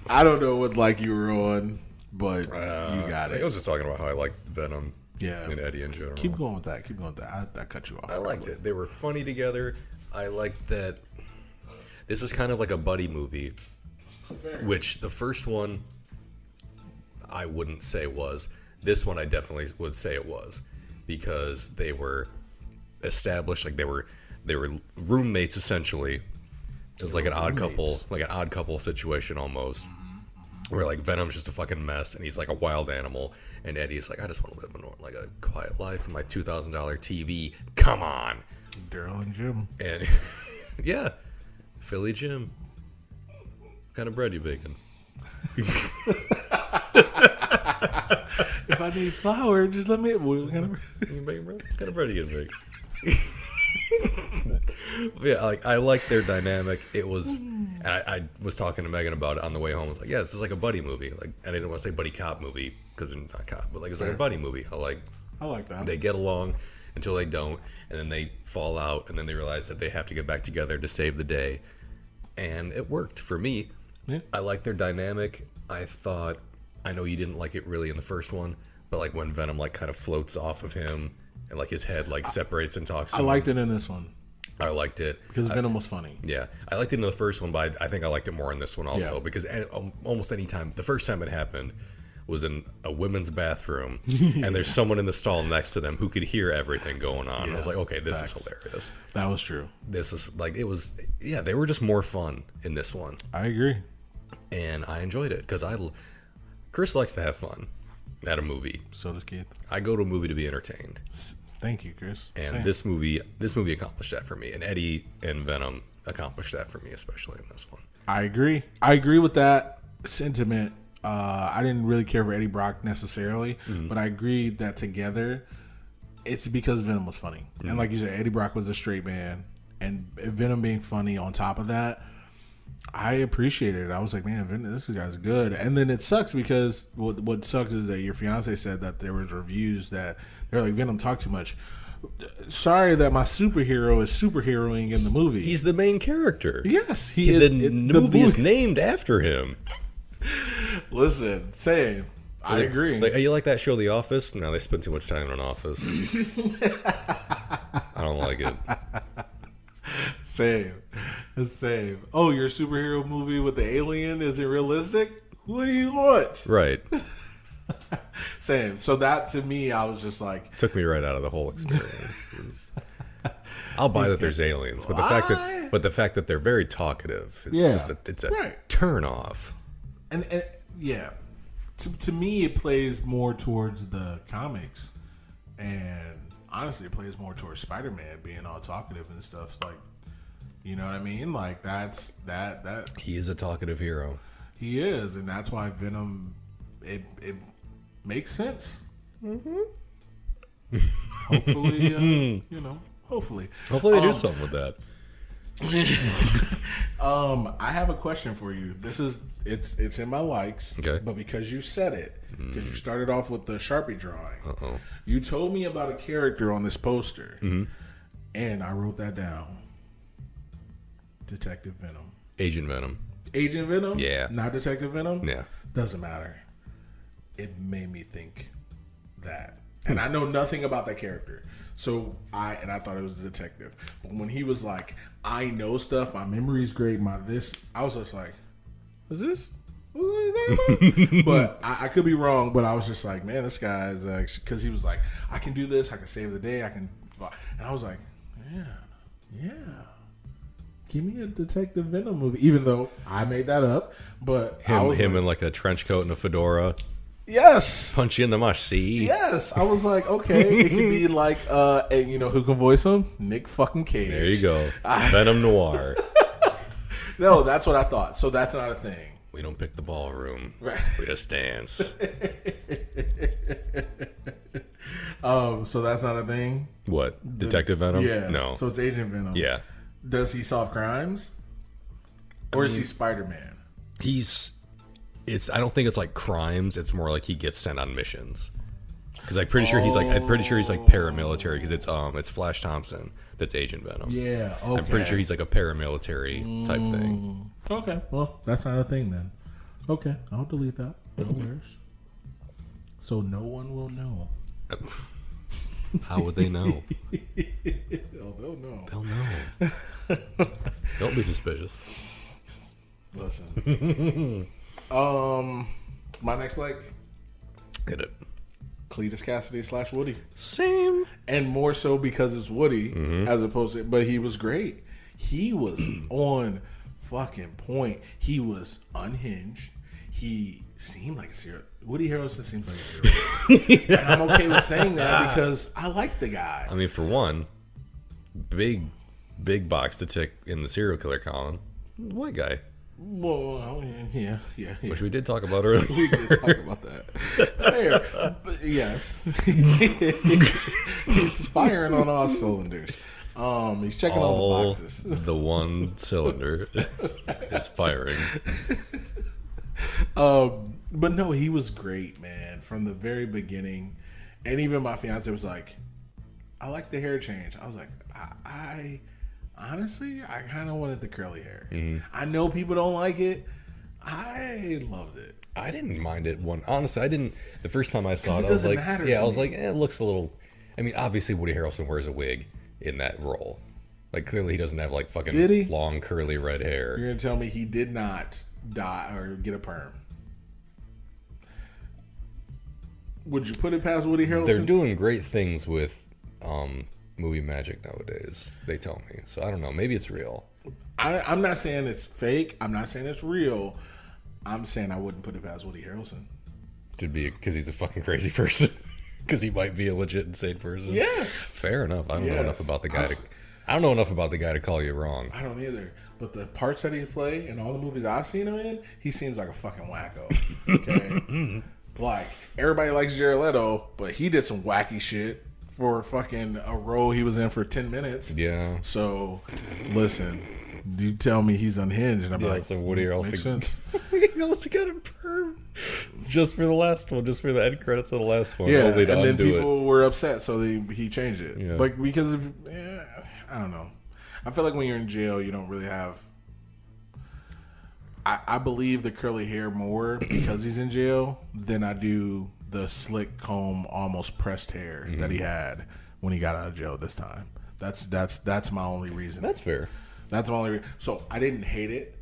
I don't know what you were on, but you got it. I was just talking about how I like Venom. Yeah. And Eddie in general. Keep going with that. I cut you off. I liked it. They were funny together. I liked that. This is kind of like a buddy movie, which the first one I wouldn't say was. This one I definitely would say it was, because they were established, they were roommates essentially. It was like an odd couple situation almost. Where Venom's just a fucking mess and he's like a wild animal, and Eddie's like, I just want to live a quiet life with my $2,000 TV. Come on, Daryl and Jim. And yeah, Philly Jim. What kind of bread you baking? If I need flour, just let me. You baking bread? What kind of bread are you gonna bake? Yeah, I like their dynamic. It was, and I was talking to Megan about it on the way home. I was like, yeah, this is like a buddy movie. And I didn't want to say buddy cop movie because it's not cop, but it's like a buddy movie. I like that. They get along until they don't, and then they fall out, and then they realize that they have to get back together to save the day, and it worked for me. Yeah. I like their dynamic. I know you didn't like it really in the first one, but when Venom kind of floats off of him and his head separates and talks to him. I liked it in this one. I liked it because Venom was funny. Yeah, I liked it in the first one, but I think I liked it more in this one also, because almost any time, the first time it happened, was in a women's bathroom, and there's someone in the stall next to them who could hear everything going on. I was like, okay, this is hilarious. That was true. This is like, it was, they were just more fun in this one. I agree. And I enjoyed it because Chris likes to have fun at a movie. So does Keith. I go to a movie to be entertained. Thank you, Chris. And Same. this movie accomplished that for me. And Eddie and Venom accomplished that for me, especially in this one. I agree. I agree with that sentiment. I didn't really care for Eddie Brock necessarily, but I agree that together, it's because Venom was funny. And like you said, Eddie Brock was a straight man, and Venom being funny on top of that, I appreciated it. I was like, man, this guy's good. And then it sucks because what sucks is that your fiance said that there was reviews that they're like, Venom talked too much. Sorry that my superhero is superheroing in the movie. He's the main character. Yes, he is. The movie is named after him. Listen, same. I agree. Like, you like that show, The Office? No, they spend too much time in an office. I don't like it. Same. Oh, your superhero movie with the alien isn't realistic? What do you want? Right. Same. So that, to me, I was just like... Took me right out of the whole experience. I'll buy that there's aliens, but the fact that they're very talkative, it's a turn off. And yeah, to me, it plays more towards the comics, and honestly, it plays more towards Spider-Man being all talkative and stuff. Like, you know what I mean? Like that. He is a talkative hero. He is, and that's why Venom. It makes sense. Mm-hmm. Hopefully, Hopefully they do something with that. I have a question for you. It's in my likes, okay. But because you said it, because you started off with the Sharpie drawing, you told me about a character on this poster, and I wrote that down. Detective Venom. Agent Venom. Agent Venom? Yeah. Not Detective Venom? Yeah. Doesn't matter. It made me think that, and I know nothing about that character. So I thought it was a detective. But when he was like, I know stuff, my memory's great, I was just like, is this? But I could be wrong, but I was just like, man, this guy is actually, because he was like, I can do this, I can save the day, I can, and I was like, yeah. Give me a Detective Venom movie, even though I made that up. But him in like a trench coat and a fedora. Yes. Punch you in the mush, see? Yes. I was like, okay, it could be like, and you know who can voice him? Nick fucking Cage. There you go. Venom Noir. No, that's what I thought. So that's not a thing. We don't pick the ballroom. Right. We just dance. So that's not a thing? What? Detective Venom? Yeah. No. So it's Agent Venom. Yeah. Does he solve crimes? Or is he Spider-Man? I don't think it's like crimes. It's more like he gets sent on missions. Because I'm pretty sure he's like paramilitary. Because it's Flash Thompson that's Agent Venom. Yeah. Okay. I'm pretty sure he's like a paramilitary type thing. Okay. Well, that's not a thing then. Okay, I'll delete that. No worries. So no one will know. How would they know? They'll know. They'll know. Don't be suspicious. Listen. My next Hit it. Cletus Cassidy / Woody. Same. And more so because it's Woody as opposed to, but he was great. He was on fucking point. He was unhinged. He seemed like a serial. Woody Harrelson seems like a serial. And I'm okay with saying that because I like the guy. I mean, for one, big box to tick in the serial killer column. White guy. Well, yeah. Which we did talk about earlier. We did talk about that. Fair. But yes. He's firing on all cylinders. He's checking all the boxes. The one cylinder is firing. But no, he was great, man, from the very beginning. And even my fiance was like, I like the hair change. I was like, I honestly, I kind of wanted the curly hair. I know people don't like it. I loved it. I didn't mind it. Honestly, I didn't. The first time I saw it, I was like, it looks a little. I mean, obviously, Woody Harrelson wears a wig in that role. Like, clearly, he doesn't have like fucking long curly red hair. You're gonna tell me he did not dye or get a perm? Would you put it past Woody Harrelson? They're doing great things with movie magic nowadays. They tell me, so I don't know. Maybe it's real. I'm not saying it's fake. I'm not saying it's real. I'm saying I wouldn't put it past Woody Harrelson. Could be because he's a fucking crazy person. Because he might be a legit insane person. Yes. Fair enough. I don't know enough about the guy I don't know enough about the guy to call you wrong. I don't either. But the parts that he play in all the movies I've seen him in, he seems like a fucking wacko. Okay. Like, everybody likes Jared Leto, but he did some wacky shit for fucking a role he was in for 10 minutes. Yeah. So, listen, you tell me he's unhinged, and I'd be like, so Woody Harrelson makes sense. He also got a perm just for the last one, just for the end credits of the last one. Yeah, only to and then undo people were upset, so he changed it. Yeah. Like, because of, I don't know. I feel like when you're in jail, you don't really have. I believe the curly hair more because he's in jail than I do the slick comb, almost pressed hair that he had when he got out of jail this time. That's my only reason. That's fair. That's my only reason. So I didn't hate it,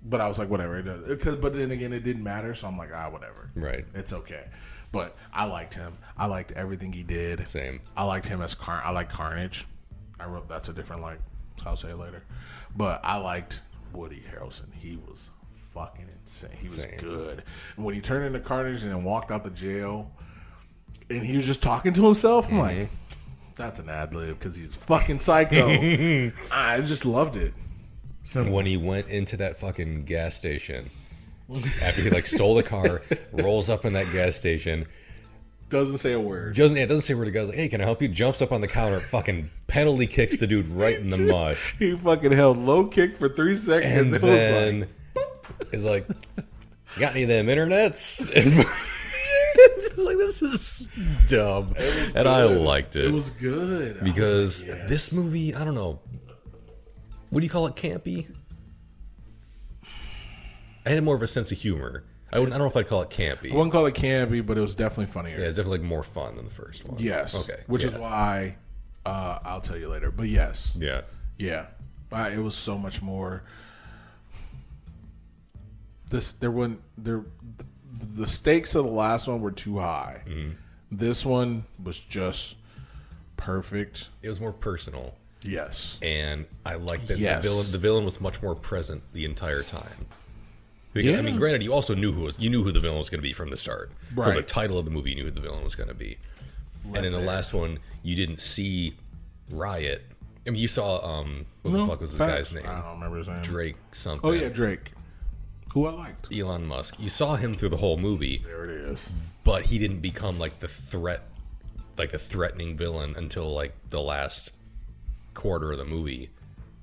but I was like, whatever. But then again, it didn't matter, so I'm like, whatever. Right. It's okay. But I liked him. I liked everything he did. Same. I liked him as I like Carnage. I wrote that's a different I'll say it later. But I liked Woody Harrelson. He was fucking insane. He was good. And when he turned into Carnage and then walked out the jail and he was just talking to himself, I'm like, that's an ad lib because he's fucking psycho. I just loved it. When he went into that fucking gas station after he stole the car, rolls up in that gas station. Doesn't say a word. It doesn't say a word. The guy's like, hey, can I help you? Jumps up on the counter, fucking penalty kicks the dude right in the mush. He fucking held low kick for 3 seconds. And then is like, got any of them internets? And like, this is dumb. And good. I liked it. It was good. Because this movie, I don't know. Would you call it campy? I had more of a sense of humor. I don't know if I'd call it campy. I wouldn't call it campy, but it was definitely funnier. Yeah, it's definitely more fun than the first one. Yes. Okay. Which is why I'll tell you later. But yes. Yeah. Yeah. It was so much more. The stakes of the last one were too high. Mm-hmm. This one was just perfect. It was more personal. Yes. And I liked that the villain was much more present the entire time. Because, yeah. I mean, granted, you also knew who the villain was going to be from the start. Right. From the title of the movie, you knew who the villain was going to be. And in the last one, you didn't see Riot. I mean, you saw what the fuck was the guy's name? I don't remember his name. Drake something. Oh yeah, Drake. Who I liked. Elon Musk. You saw him through the whole movie. There it is. But he didn't become like the threatening villain until like the last quarter of the movie,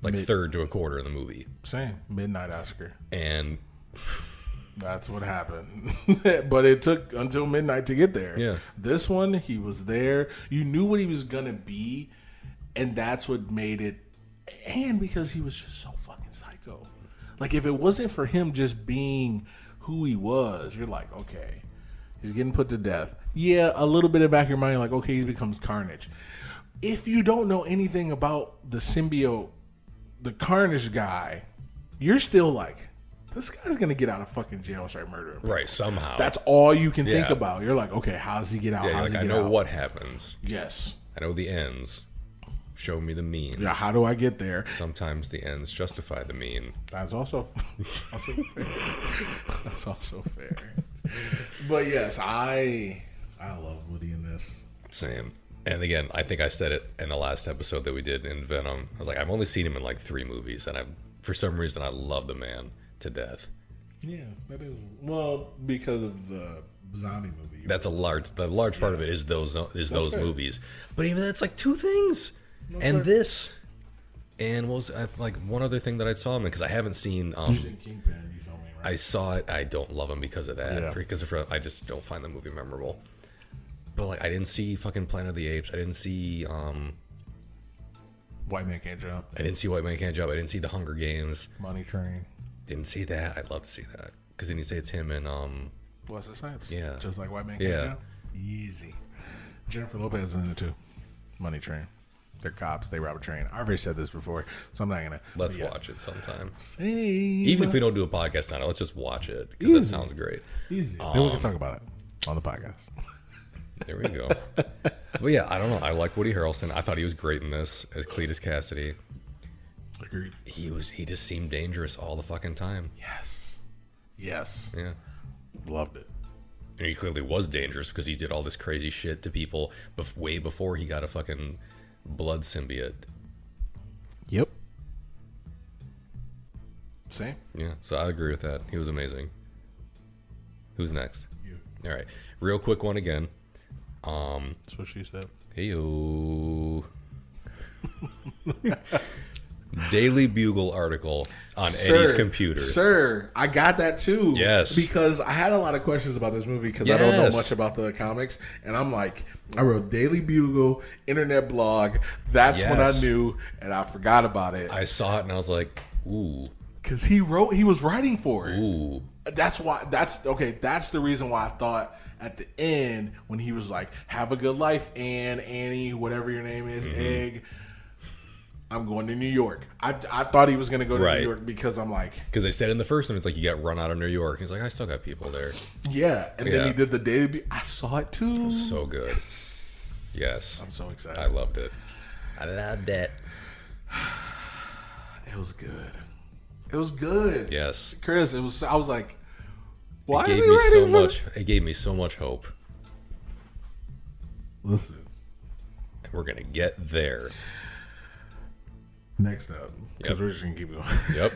third to a quarter of the movie. Same midnight Oscar. And that's what happened. But it took until midnight to get there. Yeah. This one, he was there. You knew what he was gonna be, and that's what made it. And because he was just so fucking psycho. Like, if it wasn't for him just being who he was, you're like, okay, he's getting put to death. Yeah, a little bit in the back of your mind, you're like, okay, he becomes Carnage. If you don't know anything about the symbiote, the Carnage guy, you're still like, this guy's going to get out of fucking jail and start murdering people. Right, somehow. That's all you can think about. You're like, okay, how does he get out? Yeah, how does he I get know out? what happens. Yes. I know the ends. Show me the means. Yeah, how do I get there? Sometimes the ends justify the mean. That's also fair. That's also fair. But yes, I love Woody in this. Same. And again, I think I said it in the last episode that we did in Venom. I was like, I've only seen him in like 3 movies, and for some reason I love the man to death. Yeah, that is because of the zombie movie. That's the large part of it is those movies. But even that's like 2 things. And this, and what was like one other thing that I saw him in, because I haven't seen. You seen Kingpin? You told me, right? I saw it. I don't love him because of that. Yeah. Because I just don't find the movie memorable. But like, I didn't see fucking Planet of the Apes. I didn't see White Man Can't Jump. I didn't see White Man Can't Jump. I didn't see The Hunger Games. Money Train. Didn't see that. I'd love to see that, because then you say it's him and Wesley Snipes. Yeah, just like White Man Can't Jump. Easy. Jennifer Lopez is in it too. Money Train. They're cops. They rob a train. I've already said this before, so I'm not gonna. Let's watch it sometime. Same. Even if we don't do a podcast on it, let's just watch it, because that sounds great. Easy. Then we can talk about it on the podcast. There we go. But yeah, I don't know. I like Woody Harrelson. I thought he was great in this as Cletus Cassidy. Agreed. He just seemed dangerous all the fucking time. Yes. Yeah. Loved it. And he clearly was dangerous because he did all this crazy shit to people way before he got a fucking blood symbiote. Yep. Same. Yeah, so I agree with that. He was amazing. Who's next? You. All right. Real quick one again. That's what she said. Heyo. Daily Bugle article on Eddie's computer. Sir, I got that too. Yes. Because I had a lot of questions about this movie because I don't know much about the comics. And I'm like, I wrote Daily Bugle, internet blog. That's when I knew, and I forgot about it. I saw it and I was like, ooh. Because he was writing for it. Ooh. That's the reason why I thought at the end when he was like, have a good life, Annie, whatever your name is, Egg. I'm going to New York. I thought he was going to go to New York because I'm like... Because they said in the first one, it's like you got run out of New York. He's like, I still got people there. Yeah. And then he did the Daily... I saw it too. It was so good. Yes. I'm so excited. I loved it. I loved it. It was good. It was good. Yes. Chris, I was like, why it is gave he me writing so for... much. It gave me so much hope. Listen. And we're going to get there. Next up, because we're just going to keep going. Yep.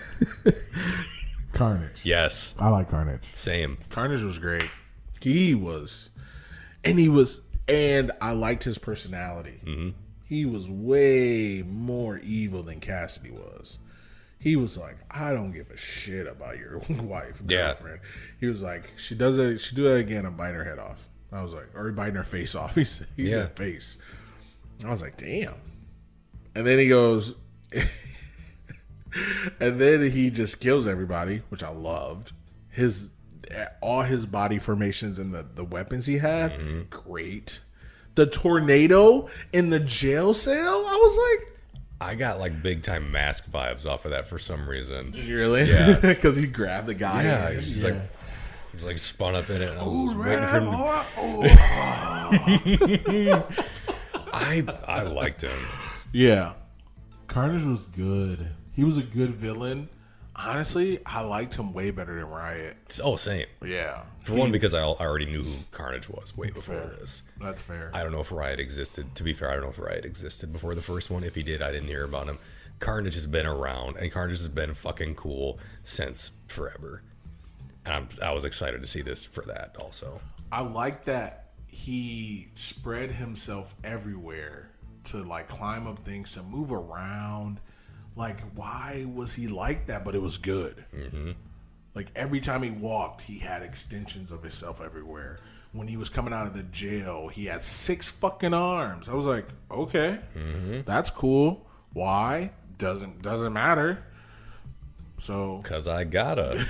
Carnage. Yes. I like Carnage. Same. Carnage was great. And I liked his personality. Mm-hmm. He was way more evil than Cassidy was. He was like, I don't give a shit about your wife, girlfriend. He was like, she do that again, I'm biting her head off. I was like, or biting her face off. He said face. I was like, damn. And then he goes, and then he just kills everybody, which I loved. All his body formations and the weapons he had, great. The tornado in the jail cell, I was like, I got like big time Mask vibes off of that for some reason. Did you really? Yeah. Because he grabbed the guy. Yeah. He's like spun up in it. And I was waiting for him. I liked him. Yeah. Carnage was good. He was a good villain. Honestly, I liked him way better than Riot. Oh, same. Yeah. For one, because I already knew who Carnage was way before this. That's fair. I don't know if Riot existed. To be fair, I don't know if Riot existed before the first one. If he did, I didn't hear about him. Carnage has been around, and Carnage has been fucking cool since forever. And I was excited to see this for that also. I like that he spread himself everywhere to like climb up things, to move around. Like, why was he like that? But it was good. Mm-hmm. Like, every time he walked, he had extensions of himself everywhere. When he was coming out of the jail, he had 6 fucking arms. I was like, okay, that's cool. Why? Doesn't matter. So, 'cause I gotta.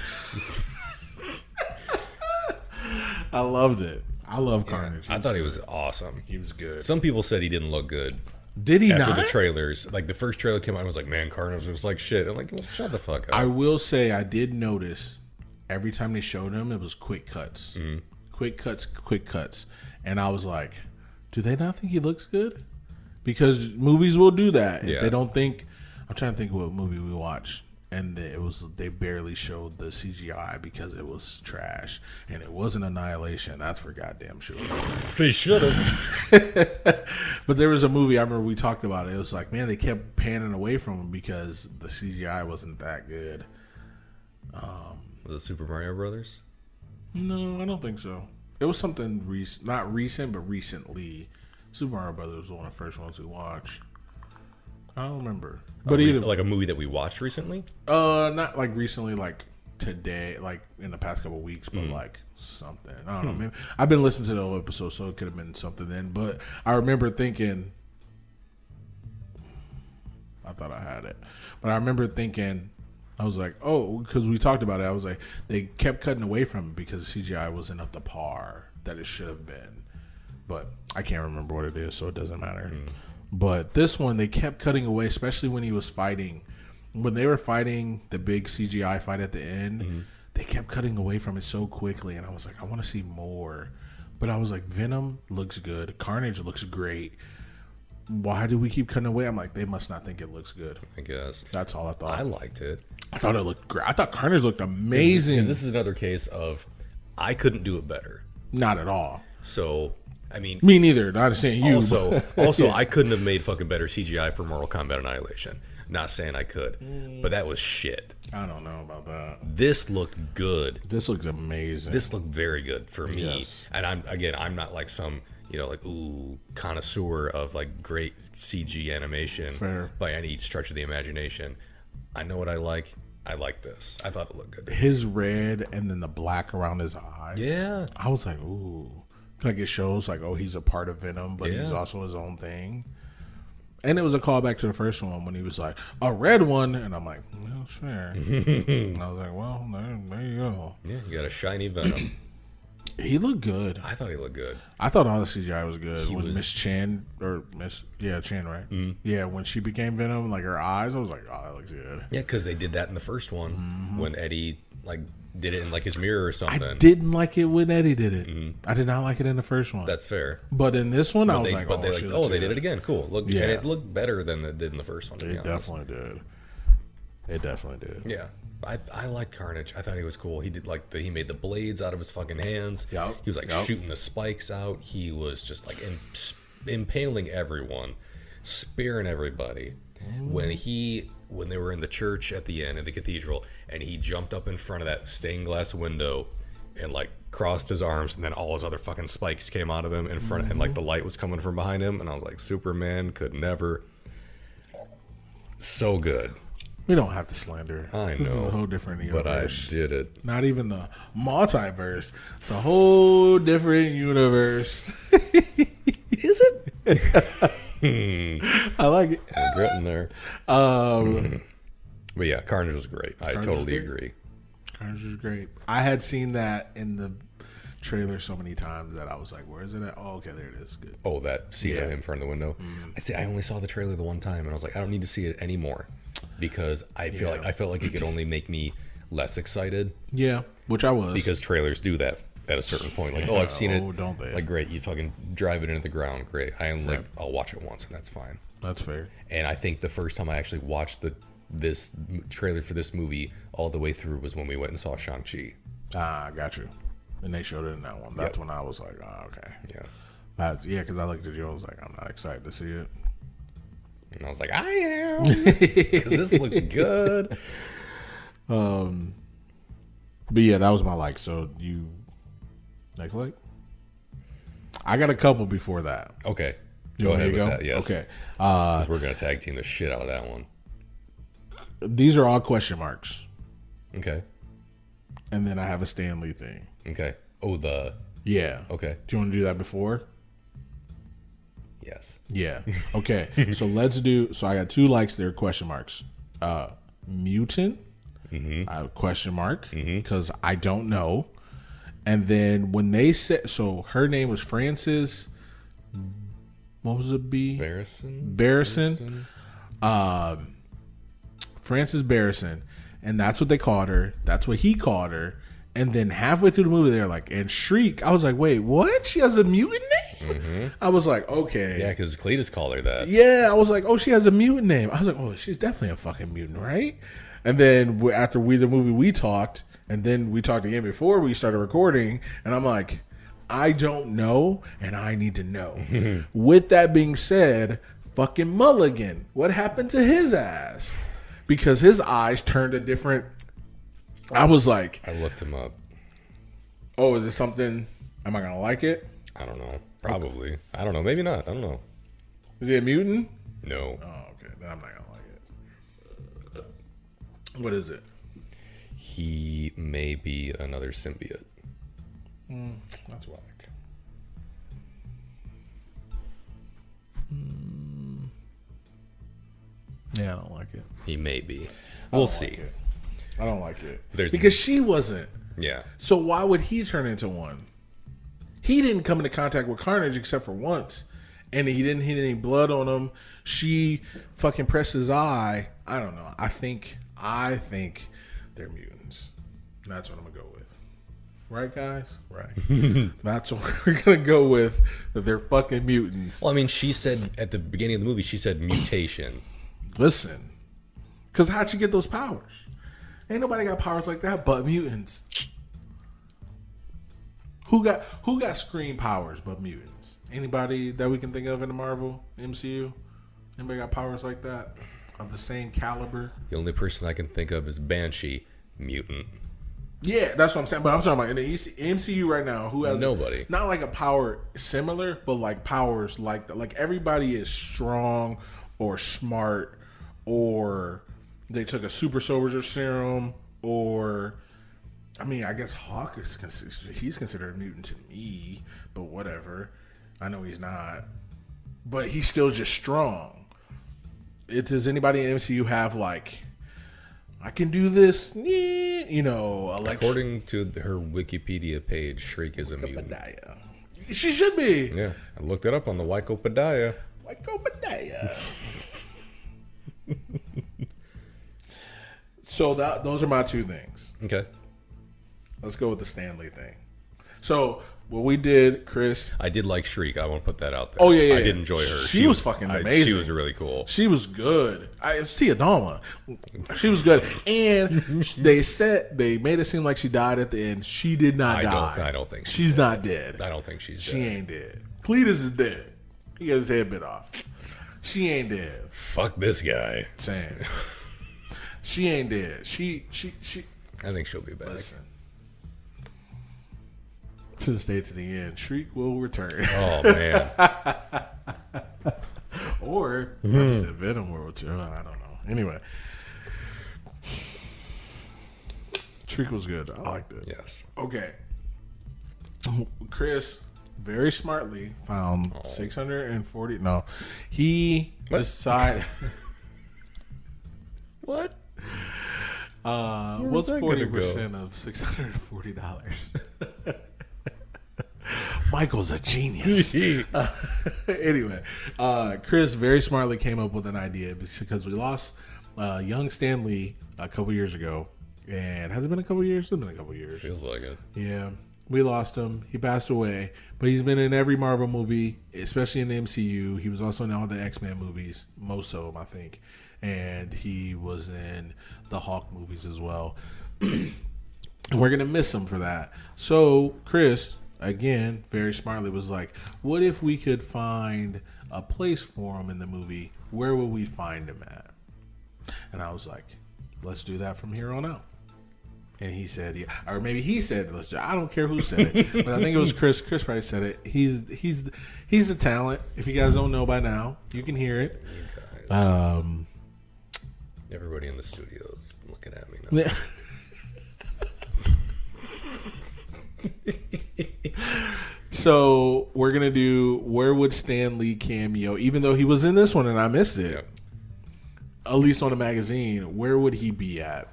I loved it. I love Carnage. I thought he was awesome. He was good. Some people said he didn't look good. Did he After not? the trailers, like the first trailer came out, I was like, man, Carnage was like shit. I'm like, well, shut the fuck up. I will say I did notice every time they showed him, it was quick cuts. Mm-hmm. Quick cuts. And I was like, do they not think he looks good? Because movies will do that. If they don't think... I'm trying to think of what movie we watched. And they barely showed the CGI because it was trash. And it wasn't Annihilation. That's for goddamn sure. They should have. But there was a movie, I remember we talked about it. It was like, man, they kept panning away from him because the CGI wasn't that good. Was it Super Mario Brothers? No, I don't think so. It was something not recent, but recently. Super Mario Brothers was one of the first ones we watched. I don't remember. But either like a movie that we watched recently? Not like recently, like today, like in the past couple of weeks, but like something. I don't know. Maybe, I've been listening to the old episode, so it could have been something then. But I remember thinking, I thought I had it, but I remember thinking, I was like, oh, because we talked about it. I was like, they kept cutting away from it because CGI wasn't up to par that it should have been. But I can't remember what it is, so it doesn't matter. But this one, they kept cutting away, especially when he was fighting. When they were fighting the big CGI fight at the end, they kept cutting away from it so quickly. And I was like, I want to see more. But I was like, Venom looks good. Carnage looks great. Why do we keep cutting away? I'm like, they must not think it looks good. I guess. That's all I thought. I liked it. I thought it looked great. I thought Carnage looked amazing. Because this is another case of I couldn't do it better. Not at all. So, I mean... Me neither. Not saying you. Also, I couldn't have made fucking better CGI for Mortal Kombat Annihilation. Not saying I could. But that was shit. I don't know about that. This looked good. This looked amazing. This looked very good for me. Yes. And I'm not like some, like, connoisseur of like great CG animation. Fair. By any stretch of the imagination. I know what I like. I like this. I thought it looked good. His red and then the black around his eyes. Yeah. I was like, ooh. Like it shows like, oh, he's a part of Venom, but he's Yeah. also his own thing. And it was a callback to the first one when he was like, a red one. And I'm like, well, sure. And I was like, well, there you go. Yeah, you got a shiny Venom. He looked good. I thought he looked good. I thought all the CGI was good. He When was- Miss Chan, Chan, right? Yeah, when she became Venom, like her eyes, I was like, oh, that looks good. Yeah, because they did that in the first one when Eddie like did it in like his mirror or something. I didn't like it when Eddie did it. I did not like it in the first one. That's fair. But in this one, I was They, like, but oh, they shit, they did it again. Cool. Look, Yeah. and it looked better than it did in the first one. To be It honest. definitely did. It definitely did. Yeah, I like Carnage. I thought he was cool. He did like he made the blades out of his fucking hands. Yep. He was like shooting the spikes out. He was just like impaling everyone, spearing everybody. When they were in the church at the end in the cathedral, and he jumped up in front of that stained glass window and like crossed his arms, and then all his other fucking spikes came out of him in front, and like the light was coming from behind him, and I was like, Superman could never. So good. We don't have to slander. I This is know, a whole different universe. but I did it. Not even the multiverse. It's a whole different universe. Is it? I like it. Regretting there. But yeah, Carnage was great. I totally agree. Carnage was great. I had seen that in the trailer so many times that I was like, where is it at? Oh, okay, there it is. Good. Oh, that scene of him in front of the window. I only saw the trailer the one time, and I was like, I don't need to see it anymore because I felt like it could only make me less excited. Yeah, which I was. Because trailers do that at a certain point. Like, I've seen it. Oh, don't they? Like, great, you fucking drive it into the ground. Great. I'll watch it once, and that's fine. That's fair. And I think the first time I actually watched this trailer for this movie all the way through was when we went and saw Shang-Chi. Ah, got you. And they showed it in that one. That's when I was like, oh, okay. Yeah. Because I looked at you. I was like, I'm not excited to see it. And I was like, I am. Because this looks good. But yeah, that was my like. So you next like? I got a couple before that. Okay. You Go want me ahead to with go? that, yes. Okay. Because we're going to tag team the shit out of that one. These are all question marks. Okay. And then I have a Stan Lee thing. Okay. Oh, Yeah. okay. Do you want to do that before? Yes. Yeah. Okay. So let's do. So I got two likes there, question marks. Mutant. I have a question mark because I don't know. And then when they said, so her name was Frances. What was it? Barrison. Frances Barrison. And that's what they called her. That's what he called her. And then halfway through the movie, they're like, and Shriek. I was like, wait, what? She has a mutant name? I was like, okay. Yeah, because Cletus called her that. Yeah, I was like, oh, she has a mutant name. I was like, oh, she's definitely a fucking mutant, right? And then after the movie, we talked, and then we talked again before we started recording, and I'm like, I don't know, and I need to know. With that being said, fucking Mulligan, what happened to his ass? Because his eyes turned a different. I was like, I looked him up. oh, is this something? Am I gonna like it? I don't know. Probably. I don't know. Maybe not. I don't know. Is he a mutant? No. Oh, okay. Then I'm not gonna like it. What is it? He may be another symbiote. That's what I like. Yeah, I don't like it. He may be. We'll see. I don't like it. There's- because she wasn't. Yeah. So why would he turn into one? He didn't come into contact with Carnage except for once. And he didn't hit any blood on him. She fucking pressed his eye. I don't know. I think they're mutants. And that's what I'm gonna go with. Right, guys? Right. That's what we're going to go with. That they're fucking mutants. Well, I mean, she said at the beginning of the movie, she said mutation. Listen. Because how'd you get those powers? Ain't nobody got powers like that but mutants. Who got screen powers but mutants? Anybody that we can think of in the Marvel MCU? Anybody got powers like that? Of the same caliber? The only person I can think of is Banshee, mutant. Yeah, that's what I'm saying. But I'm talking about in the MCU right now, who has nobody. Not like a power similar, but like powers like that. Like everybody is strong or smart, or they took a super soldier serum, or I mean, I guess Hawk is he's considered a mutant to me, but whatever. I know he's not, but he's still just strong. Does anybody in MCU have like, I can do this, you know? According to her Wikipedia page, Shriek is a mutant. She should be. Yeah, I looked it up on the Wikipedia. So those are my two things. Okay. Let's go with the Stan Lee thing. So what we did, Chris. I did like Shriek. I want to put that out there. Oh yeah. I did enjoy her. She was fucking amazing. She was really cool. She was good. I see Adama. She was good, and they made it seem like she died at the end. She did not die. I don't think she's not dead. I don't think she's dead. She ain't dead. Cletus is dead. He got his head bit off. She ain't dead. Fuck this guy. Same. She ain't dead. She. I think she'll be back. Listen. Should have stayed to the end. Shriek will return. Oh man. Or I said Venom will return. I don't know. Anyway, Shriek was good. I liked it. Yes. Okay. Chris very smartly found 640. No, he decided. What? What's 40% of $640? Michael's a genius. Anyway, Chris very smartly came up with an idea because we lost young Stan Lee a couple years ago. And has it been a couple years? It's been a couple years. Feels like it. Yeah. We lost him. He passed away. But he's been in every Marvel movie, especially in the MCU. He was also in all the X-Men movies, most of them, I think. And he was in the Hawk movies as well. And we're going to miss him for that. So, Chris, again, very smartly was like, what if we could find a place for him in the movie? Where would we find him at? And I was like, let's do that from here on out. And he said, yeah. Or maybe he said, let's do it. I don't care who said it. But I think it was Chris. Chris probably said it. He's a talent. If you guys don't know by now, you can hear it. You guys. Everybody in the studio is looking at me now. So we're gonna do where would Stan Lee cameo, even though he was in this one and I missed it. Yep. At least on the magazine, where would he be at?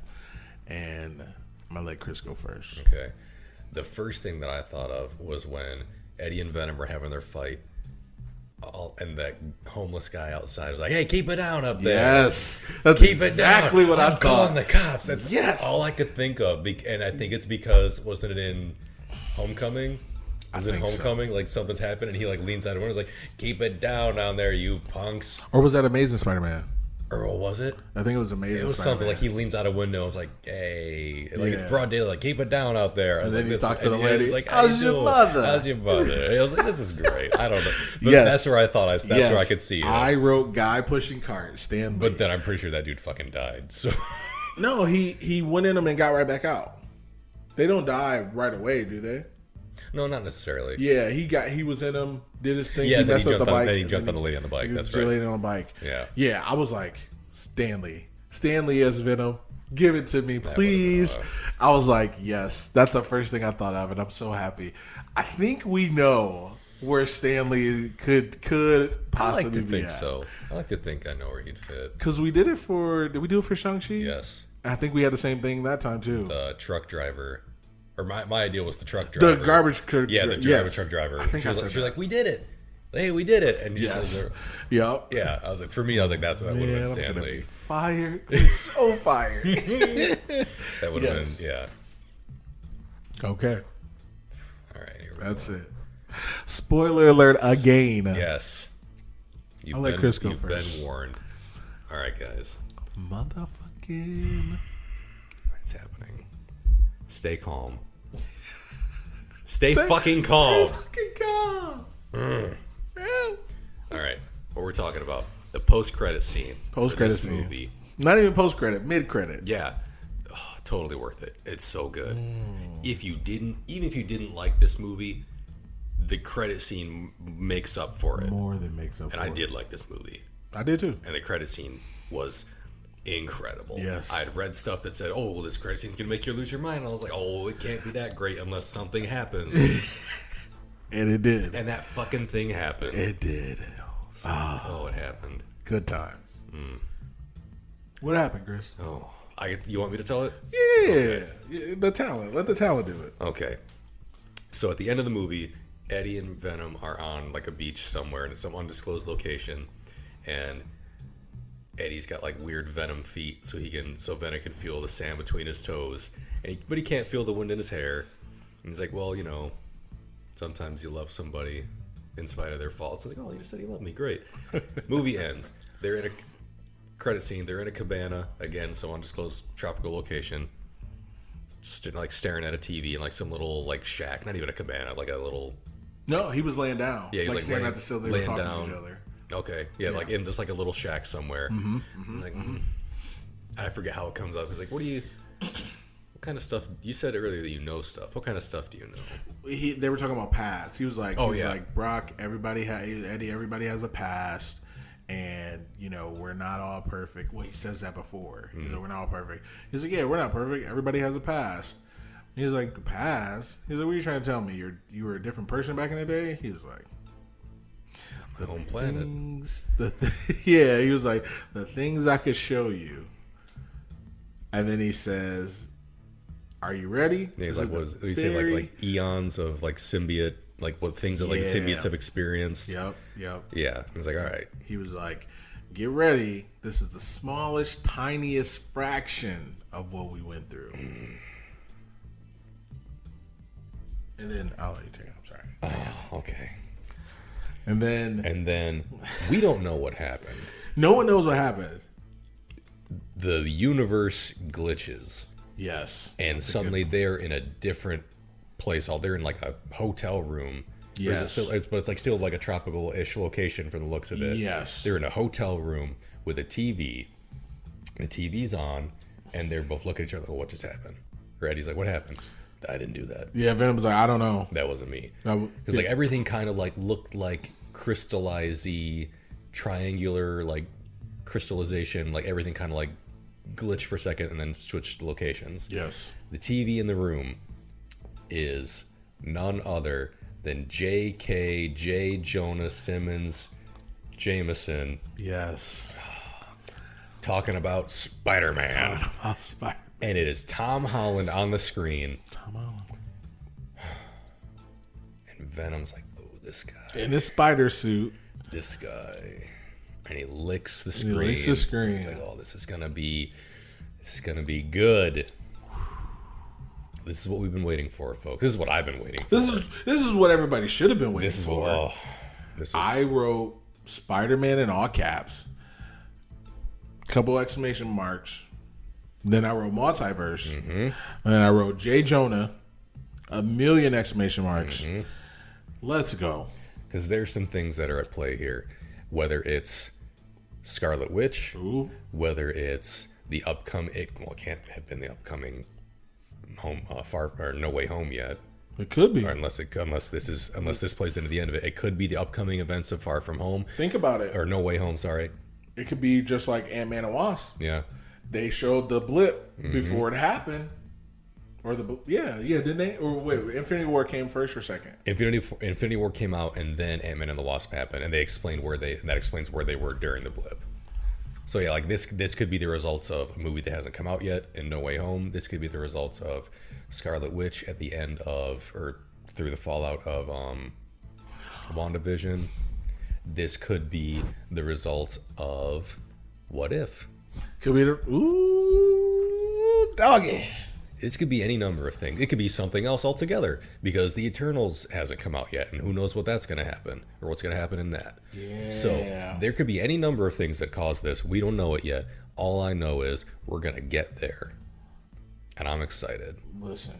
And I'm gonna let Chris go first. Okay. The first thing that I thought of was when Eddie and Venom were having their fight, and that homeless guy outside was like, "Hey, keep it down up there." Yes, that's keep exactly it down. what I I'm thought. calling the cops. That's Yes. all I could think of, and I think it's because wasn't it in Homecoming? Was it Homecoming? So. Like something's happened, and he like leans out of the window, and is like, "Keep it down there, you punks." Or was that Amazing Spider-Man? Or was it? I think it was Amazing. It was Spider-Man. something like he leans out a window. I was like, "Hey, like Yeah. it's broad daylight. Like keep it down out there." And then like, he talks to the and lady. he's like, How's your mother? How's your mother? I was like, "This is great." I don't know. But Yes. that's where I thought that's Yes. where I could see it. I wrote guy pushing cart, Stan Lee. But then I'm pretty sure that dude fucking died. So No, he went in them and got right back out. They don't die right away, do they? no, not necessarily. Yeah, he was in them, did his thing. Yeah, he then messed he up the jumped on. bike. Then he and jumped then on the lady on the bike. he was That's right. Jillian on the bike. Yeah. Yeah, I was like, Stan Lee as Venom. Give it to me, please. I was like, yes. That's the first thing I thought of, and I'm so happy. I think we know where Stan Lee could possibly I like to be think at. so. I like to think I know where he'd fit. Because we did it for... Did we do it for Shang-Chi? Yes. I think we had the same thing that time, too. The truck driver. Or my idea was the truck driver. The garbage truck. Yeah, the yes. truck driver. I think she was, I said she was that. like, "We did it! Hey, we did it!" And Yes. Yep. yeah, I was like, for me, I was like, that's what would have been I'm Stan gonna be Lee. fired. It's so fired. That would have Yes. been, yeah. Okay. That's it. Spoiler alert again. Yes. I'll let Chris go you've first. been warned. All right, guys. Motherfucking. What's happening? Stay calm. Stay fucking calm. Fucking calm. All right. What we're talking about. The post-credit scene. Post-credit for this scene. movie. Not even post credit, mid credit. Yeah. Oh, totally worth it. It's so good. Even if you didn't like this movie, the credit scene makes up for it. More than makes up And for I it. did like this movie. I did too. And the credit scene was incredible. Yes. I had read stuff that said, oh, well, this credit scene's going to make you lose your mind. And I was like, oh, it can't be that great unless something happens. And it did. And that fucking thing happened. It did. Oh, it happened. Good times. What happened, Chris? Oh, you want me to tell it? Yeah. The talent. Let the talent do it. Okay. So at the end of the movie, Eddie and Venom are on like a beach somewhere in some undisclosed location, and Eddie's got like weird Venom feet, so Venom can feel the sand between his toes, but he can't feel the wind in his hair. And he's like, well, sometimes you love somebody in spite of their faults. It's like, oh, you just said you love me, great. Movie ends. They're in a credit scene. They're in a cabana again, some undisclosed tropical location, staring at a TV in like some little like shack, not even a cabana, like a little. No, he was laying down. Yeah, he's like staring laying, at the ceiling. They were talking to each other. Okay, yeah, like in just like a little shack somewhere. I forget how it comes up. He's like, what kind of stuff? You said earlier that you know stuff. What kind of stuff do you know? They were talking about past. He was like, Brock, Eddie, everybody has a past. And, we're not all perfect. Well, he says that before. He's like, we're not all perfect. He's like, yeah, we're not perfect. Everybody has a past. He's like, past? He's like, what are you trying to tell me? You were a different person back in the day? He was like, my home planet. Yeah, he was like, the things I could show you. And then he says, are you ready? Yeah, he's like, what is it? You say like eons of like symbiote, like what things that like symbiotes have experienced. Yep. Yeah. He's like, all right. He was like, get ready. This is the smallest, tiniest fraction of what we went through. And then I'll let you take it. I'm sorry. Oh, okay. And then we don't know what happened. No one knows what happened. The universe glitches. Yes. And suddenly they're in a different place. They're in like a hotel room. Yes. But it's like still like a tropical-ish location from the looks of it. Yes. They're in a hotel room with a TV. The TV's on, and they're both looking at each other. Like, what just happened? Or Eddie's like, what happened? I didn't do that. Yeah, Venom's like, I don't know. That wasn't me. Because like everything kind of like looked like crystallize-y, triangular like crystallization. Like everything kind of like glitched for a second and then switched locations. Yes. The TV in the room is none other than J.K. J. Jonah Simmons Jameson. Yes. Talking about Spider-Man. And it is Tom Holland on the screen. Tom Holland. And Venom's like, oh, this guy. In his spider suit. This guy. And he licks the screen. He's like, oh, this is gonna be good. This is what we've been waiting for, folks. This is what I've been waiting for. This is what everybody should have been waiting for. I wrote Spider-Man in all caps. Couple exclamation marks. Then I wrote multiverse. And then I wrote J. Jonah. 1,000,000 exclamation marks. Let's go. Because there's some things that are at play here. Whether it's Scarlet Witch, whether it's the upcoming, it can't have been the upcoming home No Way Home yet. It could be, or unless this plays into the end of it. It could be the upcoming events of Far From Home. Think about it, or No Way Home. Sorry, it could be just like Ant-Man and Wasp. Yeah, they showed the blip before it happened. Or didn't they? Or wait, Infinity War came first or second? Infinity War came out, and then Ant-Man and the Wasp happened, and they explained that explains where they were during the blip. So yeah, like this could be the results of a movie that hasn't come out yet in No Way Home. This could be the results of Scarlet Witch at the end of, or through the fallout of WandaVision. This could be the results of What If. Could be doggy. This could be any number of things. It could be something else altogether because the Eternals hasn't come out yet, and who knows what that's going to happen or what's going to happen in that. Yeah. So there could be any number of things that cause this. We don't know it yet. All I know is we're going to get there, and I'm excited. Listen.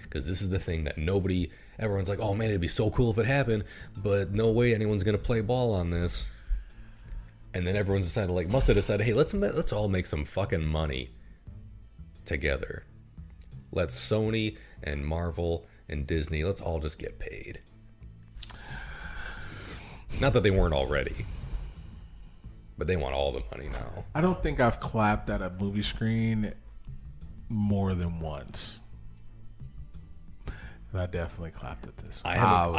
Because this is the thing that everyone's like, oh man, it'd be so cool if it happened, but no way anyone's going to play ball on this. And then everyone's must have decided, hey, let's all make some fucking money together. Let's Sony and Marvel and Disney, let's all just get paid. Not that they weren't already, but they want all the money now. I don't think I've clapped at a movie screen more than once. And I definitely clapped at this. I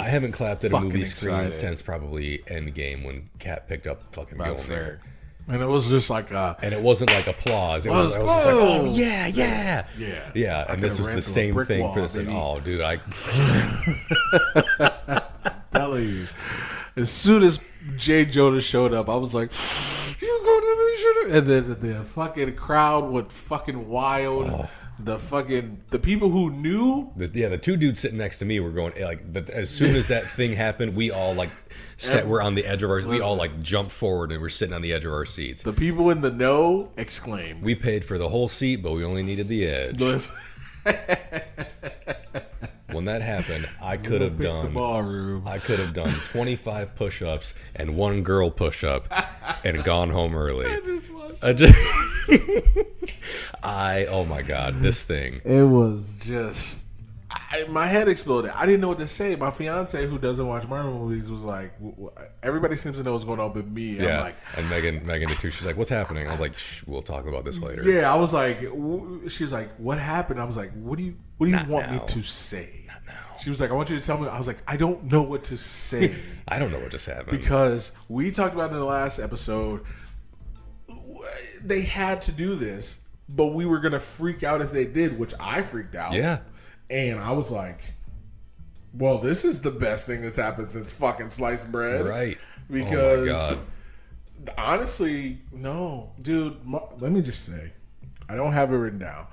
haven't clapped at a movie screen excited. since probably Endgame when Kat picked up fucking Mjolnir. And it was just like and it wasn't like applause. I was just like, oh yeah. Yeah. And this was the same thing for this. Oh, dude, I'm telling you. As soon as Jay Jonah showed up, I was like, you go to the and then the fucking crowd went fucking wild. Oh. The people who knew, the two dudes sitting next to me were going as soon as that thing happened, we all we're on the edge of we all jumped forward and we're sitting on the edge of our seats. The people in the know exclaimed. We paid for the whole seat, but we only needed the edge. When that happened, I could have done 25 push-ups and one girl push-up and gone home early. Oh my God, this thing. It was just, my head exploded. I didn't know what to say. My fiance, who doesn't watch Marvel movies, was like, everybody seems to know what's going on but me. Yeah. I'm like, and Megan did too. She's like, what's happening? I was like, shh, we'll talk about this later. Yeah, I was like, she's like, what happened? I was like, what do you want me to say? Not now. She was like, I want you to tell me. I was like, I don't know what to say. I don't know what just happened. Because we talked about in the last episode, they had to do this, but we were going to freak out if they did, which I freaked out. Yeah. And I was like, well, this is the best thing that's happened since fucking sliced bread. Right. Because, oh my God. Honestly, no. Dude, let me just say, I don't have it written down.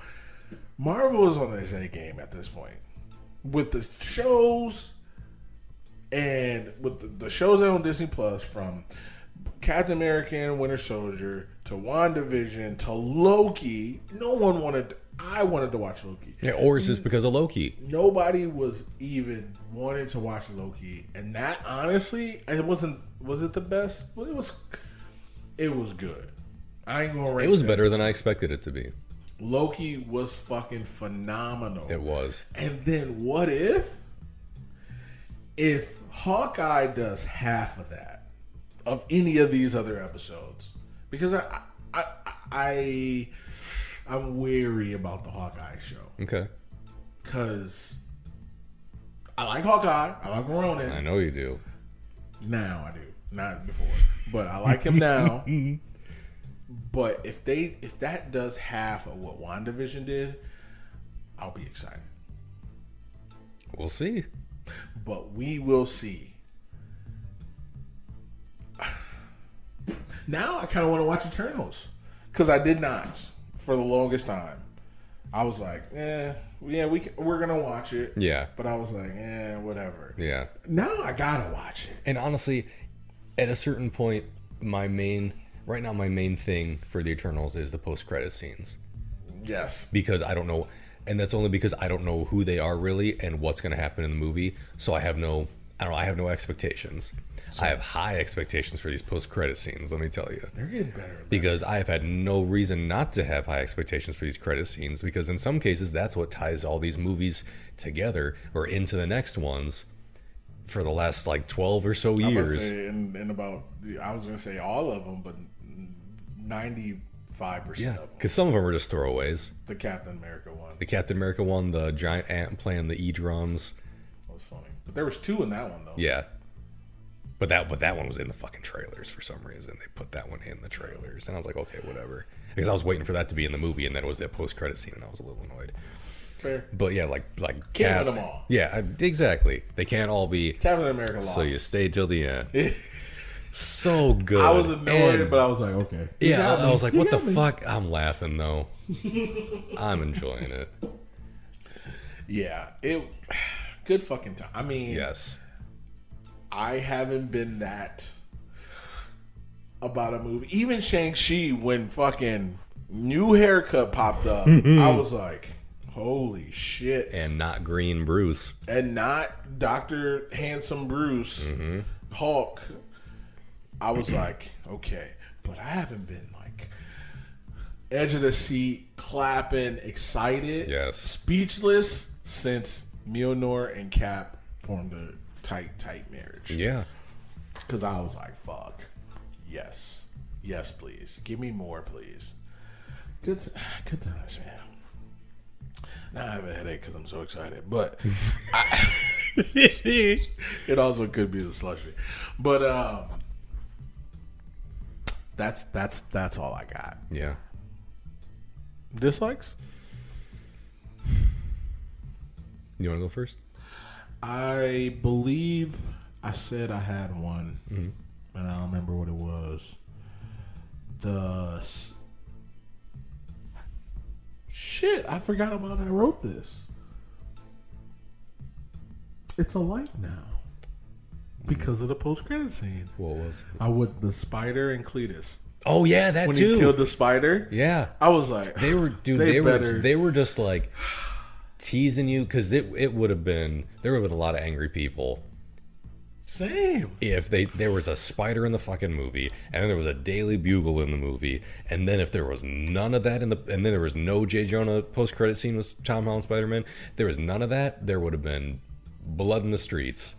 Marvel is on its A game at this point. With the shows and with the shows that are on Disney Plus, from Captain America and Winter Soldier to WandaVision to Loki, I wanted to watch Loki. Yeah, or is this because of Loki? Nobody was even wanting to watch Loki, and that honestly, was it the best? Well, it was good. I ain't gonna. It was better than I expected it to be. Loki was fucking phenomenal. It was. And then what if Hawkeye does half of that of any of these other episodes? Because I'm wary about the Hawkeye show. Okay. Because I like Hawkeye. I like Ronan. I know you do. Now I do. Not before. But I like him now. But if that does half of what WandaVision did, I'll be excited. We'll see. But we will see. Now I kind of want to watch Eternals. Because I did not for the longest time. I was like, we're going to watch it. Yeah. But I was like, whatever. Yeah. Now I got to watch it. And honestly, at a certain point, my main thing for the Eternals is the post-credit scenes. Yes. Because I don't know, and that's only because I don't know who they are really and what's going to happen in the movie. So I have no expectations. I have high expectations for these post-credit scenes, let me tell you. They're getting better and better. Because I have had no reason not to have high expectations for these credit scenes, because in some cases that's what ties all these movies together or into the next ones for the last 12 or so years. I was going to say all of them, but 95% of them. Because some of them are just throwaways. The Captain America one. The giant ant playing the E-drums. That was funny. But there was 2 in that one, though. Yeah. But that one was in the fucking trailers for some reason. They put that one in the trailers. And I was like, okay, whatever. Because I was waiting for that to be in the movie, and then it was that post-credit scene, and I was a little annoyed. Fair. But yeah, can't win them all. Yeah, exactly. They can't all be Captain America lost. So you stay till the end. So good. I was annoyed, And- but I was like, okay. Yeah, I was like, what the fuck? fuck? I'm laughing though. I'm enjoying it. Yeah, good fucking time. I mean, Yes. I haven't been that about a movie. Even Shang-Chi, when fucking new haircut popped up, I was like, holy shit. And not Green Bruce. And not Dr. Handsome Bruce, Hulk. I was like, okay. But I haven't been like edge of the seat, clapping, excited, Yes. speechless since Mjolnir and Cap formed a tight marriage. Yeah. Because I was like, fuck. Yes. Yes, please. Give me more, please. Good times, man. Now I have a headache because I'm so excited. But it also could be the slushy. But that's all I got. Yeah. Dislikes? You want to go first? I believe I said I had one, and I don't remember what it was. Shit, I forgot about I wrote this. It's a light now because of the post-credit scene. What was it? I would the spider and Cletus Oh yeah, that when too. he killed the spider. Yeah. I was like, They were, dude. They were just like teasing you because it would have been there would have been a lot of angry people same. if there was a spider in the fucking movie and then there was a Daily Bugle in the movie and then if there was none of that and then there was no J. Jonah post credit scene with Tom Holland Spider-Man, if there was none of that, there would have been blood in the streets.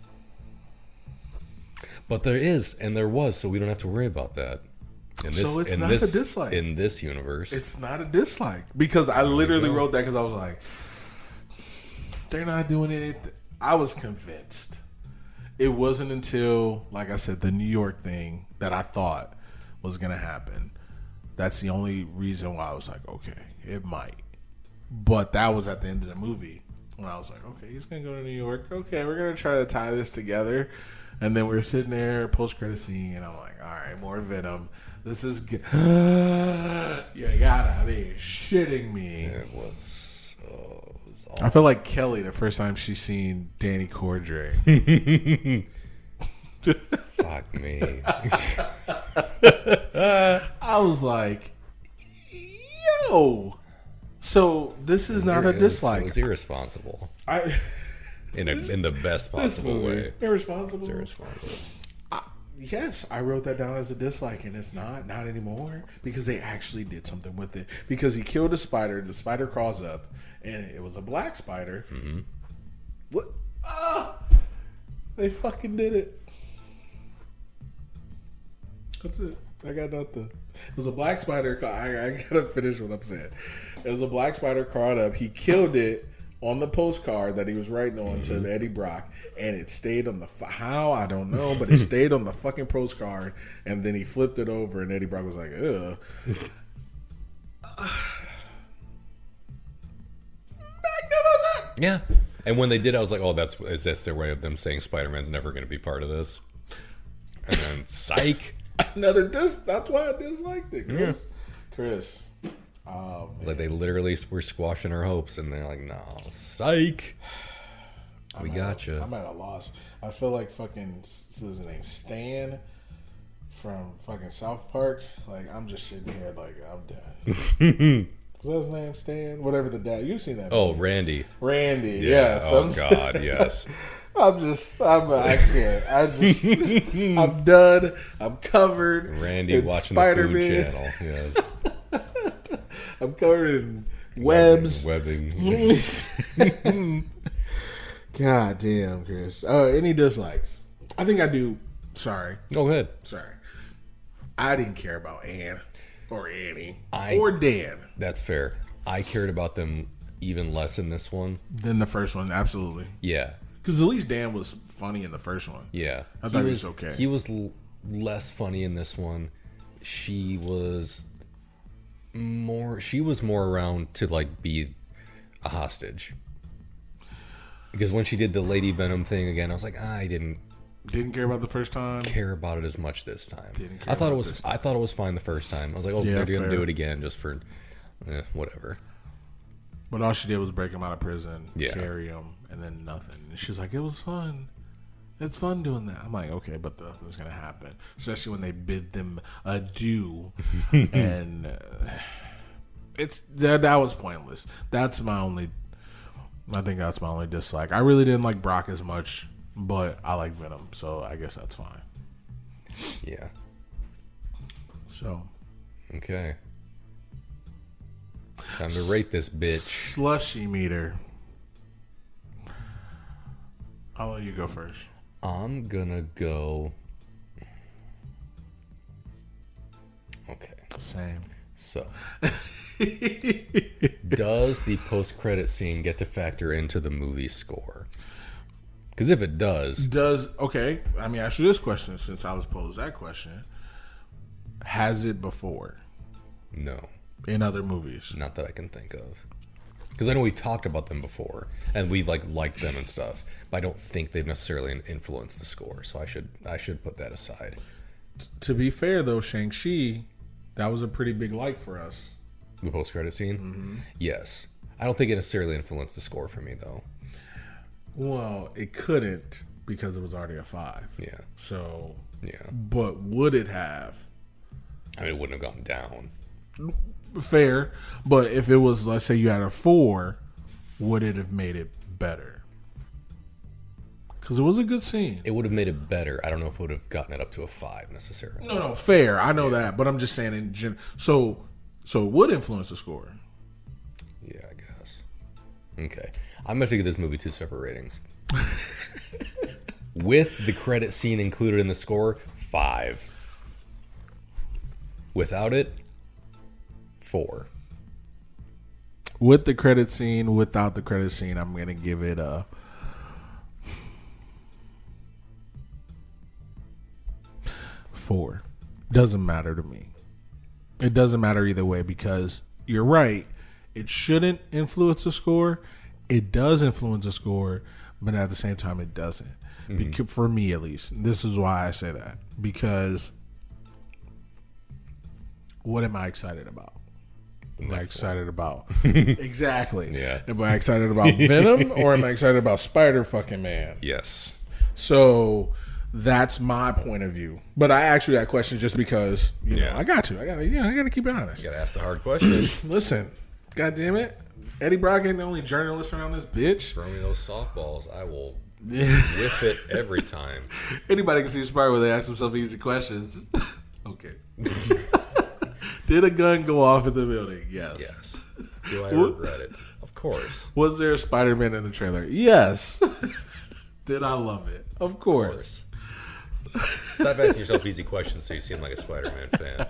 But there is and there was, so we don't have to worry about that. So it's not a dislike. In this universe. It's not a dislike because I literally wrote that because I was like, they're not doing anything. I was convinced. It wasn't until, like I said, the New York thing that I thought was going to happen. That's the only reason why I was like, okay, it might. But that was at the end of the movie when I was like, okay, he's going to go to New York. Okay, we're going to try to tie this together. And then we were sitting there, post-credit scene, and I'm like, all right, more Venom. This is good. You gotta be shitting me. It was I feel like Kelly the first time she seen Danny Cordray. Fuck me. I was like, yo. So this is not a dislike. It was irresponsible I in the best this possible movie way. irresponsible. It's irresponsible. Yes, I wrote that down as a dislike, and it's not anymore because they actually did something with it. Because he killed a spider, the spider crawls up, and it was a black spider. Mm-hmm. What? Ah! They fucking did it. That's it. I got nothing. It was a black spider. I gotta finish what I'm saying. It was a black spider crawled up. He killed it on the postcard that he was writing on to Eddie Brock, and it stayed on the how I don't know, but it stayed on the fucking postcard, and then he flipped it over, and Eddie Brock was like, "Ugh." Yeah. And when they did, I was like, "Oh, that's their way of them saying Spider-Man's never going to be part of this." And then, psych. Another that's why I disliked it, Chris. Chris. Oh, man. Like they literally were squashing our hopes, and they're like, "No, psych, we got you." I'm at a loss. I feel like fucking what's his name, Stan from fucking South Park. Like I'm just sitting here like I'm done. Was that his name, Stan? Whatever the dad. You've seen that? Oh, movie. Randy. Randy. Yeah. Yes. Oh God. Yes. I can't. I'm done. I'm covered. Randy in watching Spiderman. the Food Channel. Yes. I'm covered in webs. Webbing. God damn, Chris. Any dislikes? I think I do. Sorry. Go ahead. Sorry. I didn't care about Anne or Annie I- or Dan That's fair. I cared about them even less in this one. than the first one. Absolutely. Yeah. Because at least Dan was funny in the first one. Yeah. I thought he was okay. He was less funny in this one. She was more around to like be a hostage. Because when she did the Lady Venom thing again, I was like, I didn't Didn't care about the first time. care about it as much this time. Didn't care I thought about it was. this time. I thought it was fine the first time. I was like, oh, Yeah, they're gonna fair. do it again just for, whatever. But all she did was break him out of prison, Yeah. carry him, and then nothing. And she's like, it was fun. It's fun doing that. I'm like, okay, but nothing's going to happen. Especially when they bid them adieu. And it's that was pointless. That's my only, I think that's my only dislike. I really didn't like Brock as much, but I like Venom. So I guess that's fine. Yeah. So. Okay. Time to rate this bitch. Slushie Meter. I'll let you go first. I'm gonna go. Okay. Same. So, does the post-credit scene get to factor into the movie score? Because if it does, Okay, let me ask you this question since I was posed that question. Has it before no, in other movies? not that I can think of. Because I know we talked about them before, and we liked them and stuff, but I don't think they've necessarily influenced the score. So I should put that aside. To be fair, though, Shang-Chi, that was a pretty big like for us. The post-credit scene, yes. I don't think it necessarily influenced the score for me though. Well, it couldn't because it was already a 5. Yeah, So, yeah. but would it have? I mean, it wouldn't have gone down. Fair, but if it was, let's say you had a 4, would it have made it better? Because it was a good scene. It would have made it better. I don't know if it would have gotten it up to a 5 necessarily. No, fair. I know that, but I'm just saying in general. So it would influence the score. Yeah, I guess. Okay. I'm going to give this movie 2 separate ratings. With the credit scene included in the score, 5. Without it, 4. With the credit scene, without the credit scene, I'm going to give it a 4. Doesn't matter to me. It doesn't matter either way because you're right. It shouldn't influence the score. It does influence the score, but at the same time, it doesn't. For me, at least. This is why I say that. Because what am I excited about? Am I excited about exactly? Yeah. Am I excited about Venom or am I excited about Spider-Man? Yes. So that's my point of view. But I asked you that question just because you know I got to keep it honest. You got to ask the hard questions. Listen, God damn it, Eddie Brock ain't the only journalist around this bitch. Throw me those softballs. I will whiff it every time. Anybody can see Spider when they ask themselves easy questions. Okay. Did a gun go off in the building? Yes. Yes. Do I regret it? Of course. Was there a Spider-Man in the trailer? Yes. Did I love it? Of course. Stop asking yourself easy questions so you seem like a Spider-Man fan.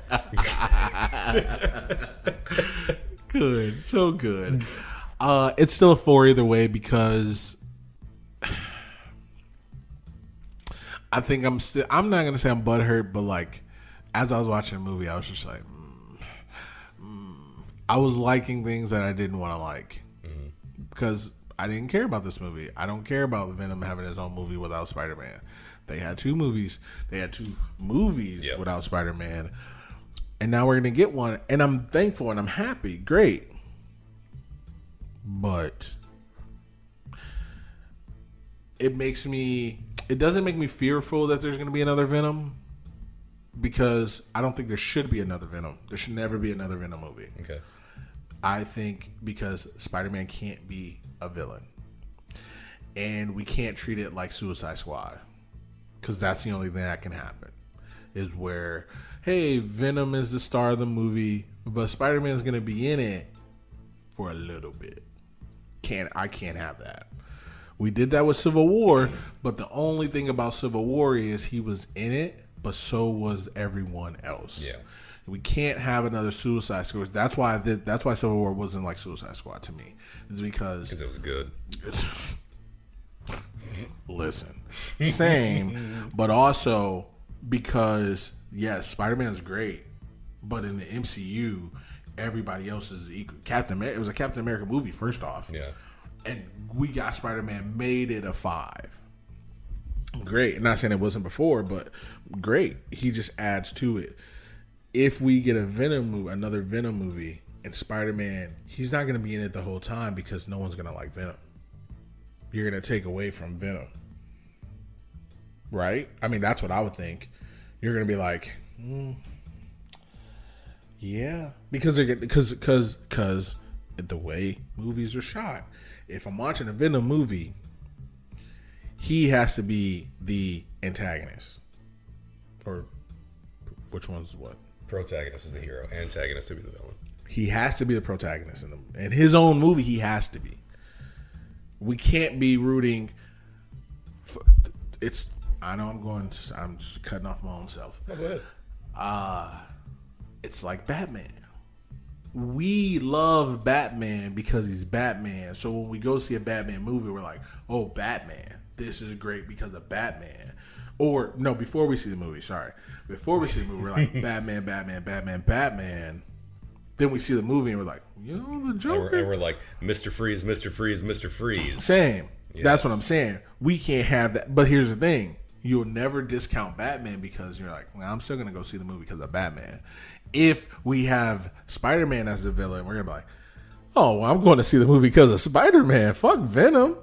Good. So good. It's still a 4 either way because I think I'm not going to say I'm butthurt, but like as I was watching the movie, I was just like, I was liking things that I didn't want to like because I didn't care about this movie. I don't care about Venom having his own movie without Spider-Man. They had 2 movies. They had 2 movies without Spider-Man. And now we're going to get one. And I'm thankful and I'm happy. Great. But it doesn't make me fearful that there's going to be another Venom. Because I don't think there should be another Venom. There should never be another Venom movie. Okay. I think because Spider-Man can't be a villain. And we can't treat it like Suicide Squad. Because that's the only thing that can happen. Is where, hey, Venom is the star of the movie, but Spider-Man is going to be in it for a little bit. I can't have that. We did that with Civil War, but the only thing about Civil War is he was in it, but so was everyone else. Yeah. We can't have another Suicide Squad. That's why Civil War wasn't like Suicide Squad to me. It's because it was good. Listen, same, but also because yes, Spider-Man is great, but in the MCU, everybody else is equal. It was a Captain America movie, first off, Yeah. and we got Spider-Man, made it a 5. great. I'm not saying it wasn't before, but great. He just adds to it. If we get another Venom movie, and Spider-Man, he's not going to be in it the whole time because no one's going to like Venom. You're going to take away from Venom. Right? I mean, that's what I would think. You're going to be like, yeah. Because the way movies are shot. If I'm watching a Venom movie, he has to be the antagonist. Or which one's what? Protagonist is the hero. Antagonist to be the villain. He has to be the protagonist in his own movie. He has to be. We can't be rooting. I know I'm just cutting off my own self. Oh, go ahead. It's like Batman. We love Batman because he's Batman. So when we go see a Batman movie, we're like, oh, Batman. This is great because of Batman. Or, no, before we see the movie, Before we see the movie, we're like, Batman, Batman, Batman, Batman. Then we see the movie and we're like, the Joker. And we're like, Mr. Freeze, Mr. Freeze, Mr. Freeze. Same. Yes. That's what I'm saying. We can't have that. But here's the thing. You'll never discount Batman because you're like, I'm still going to go see the movie because of Batman. If we have Spider-Man as the villain, we're going to be like, oh, well, I'm going to see the movie because of Spider-Man. Fuck Venom.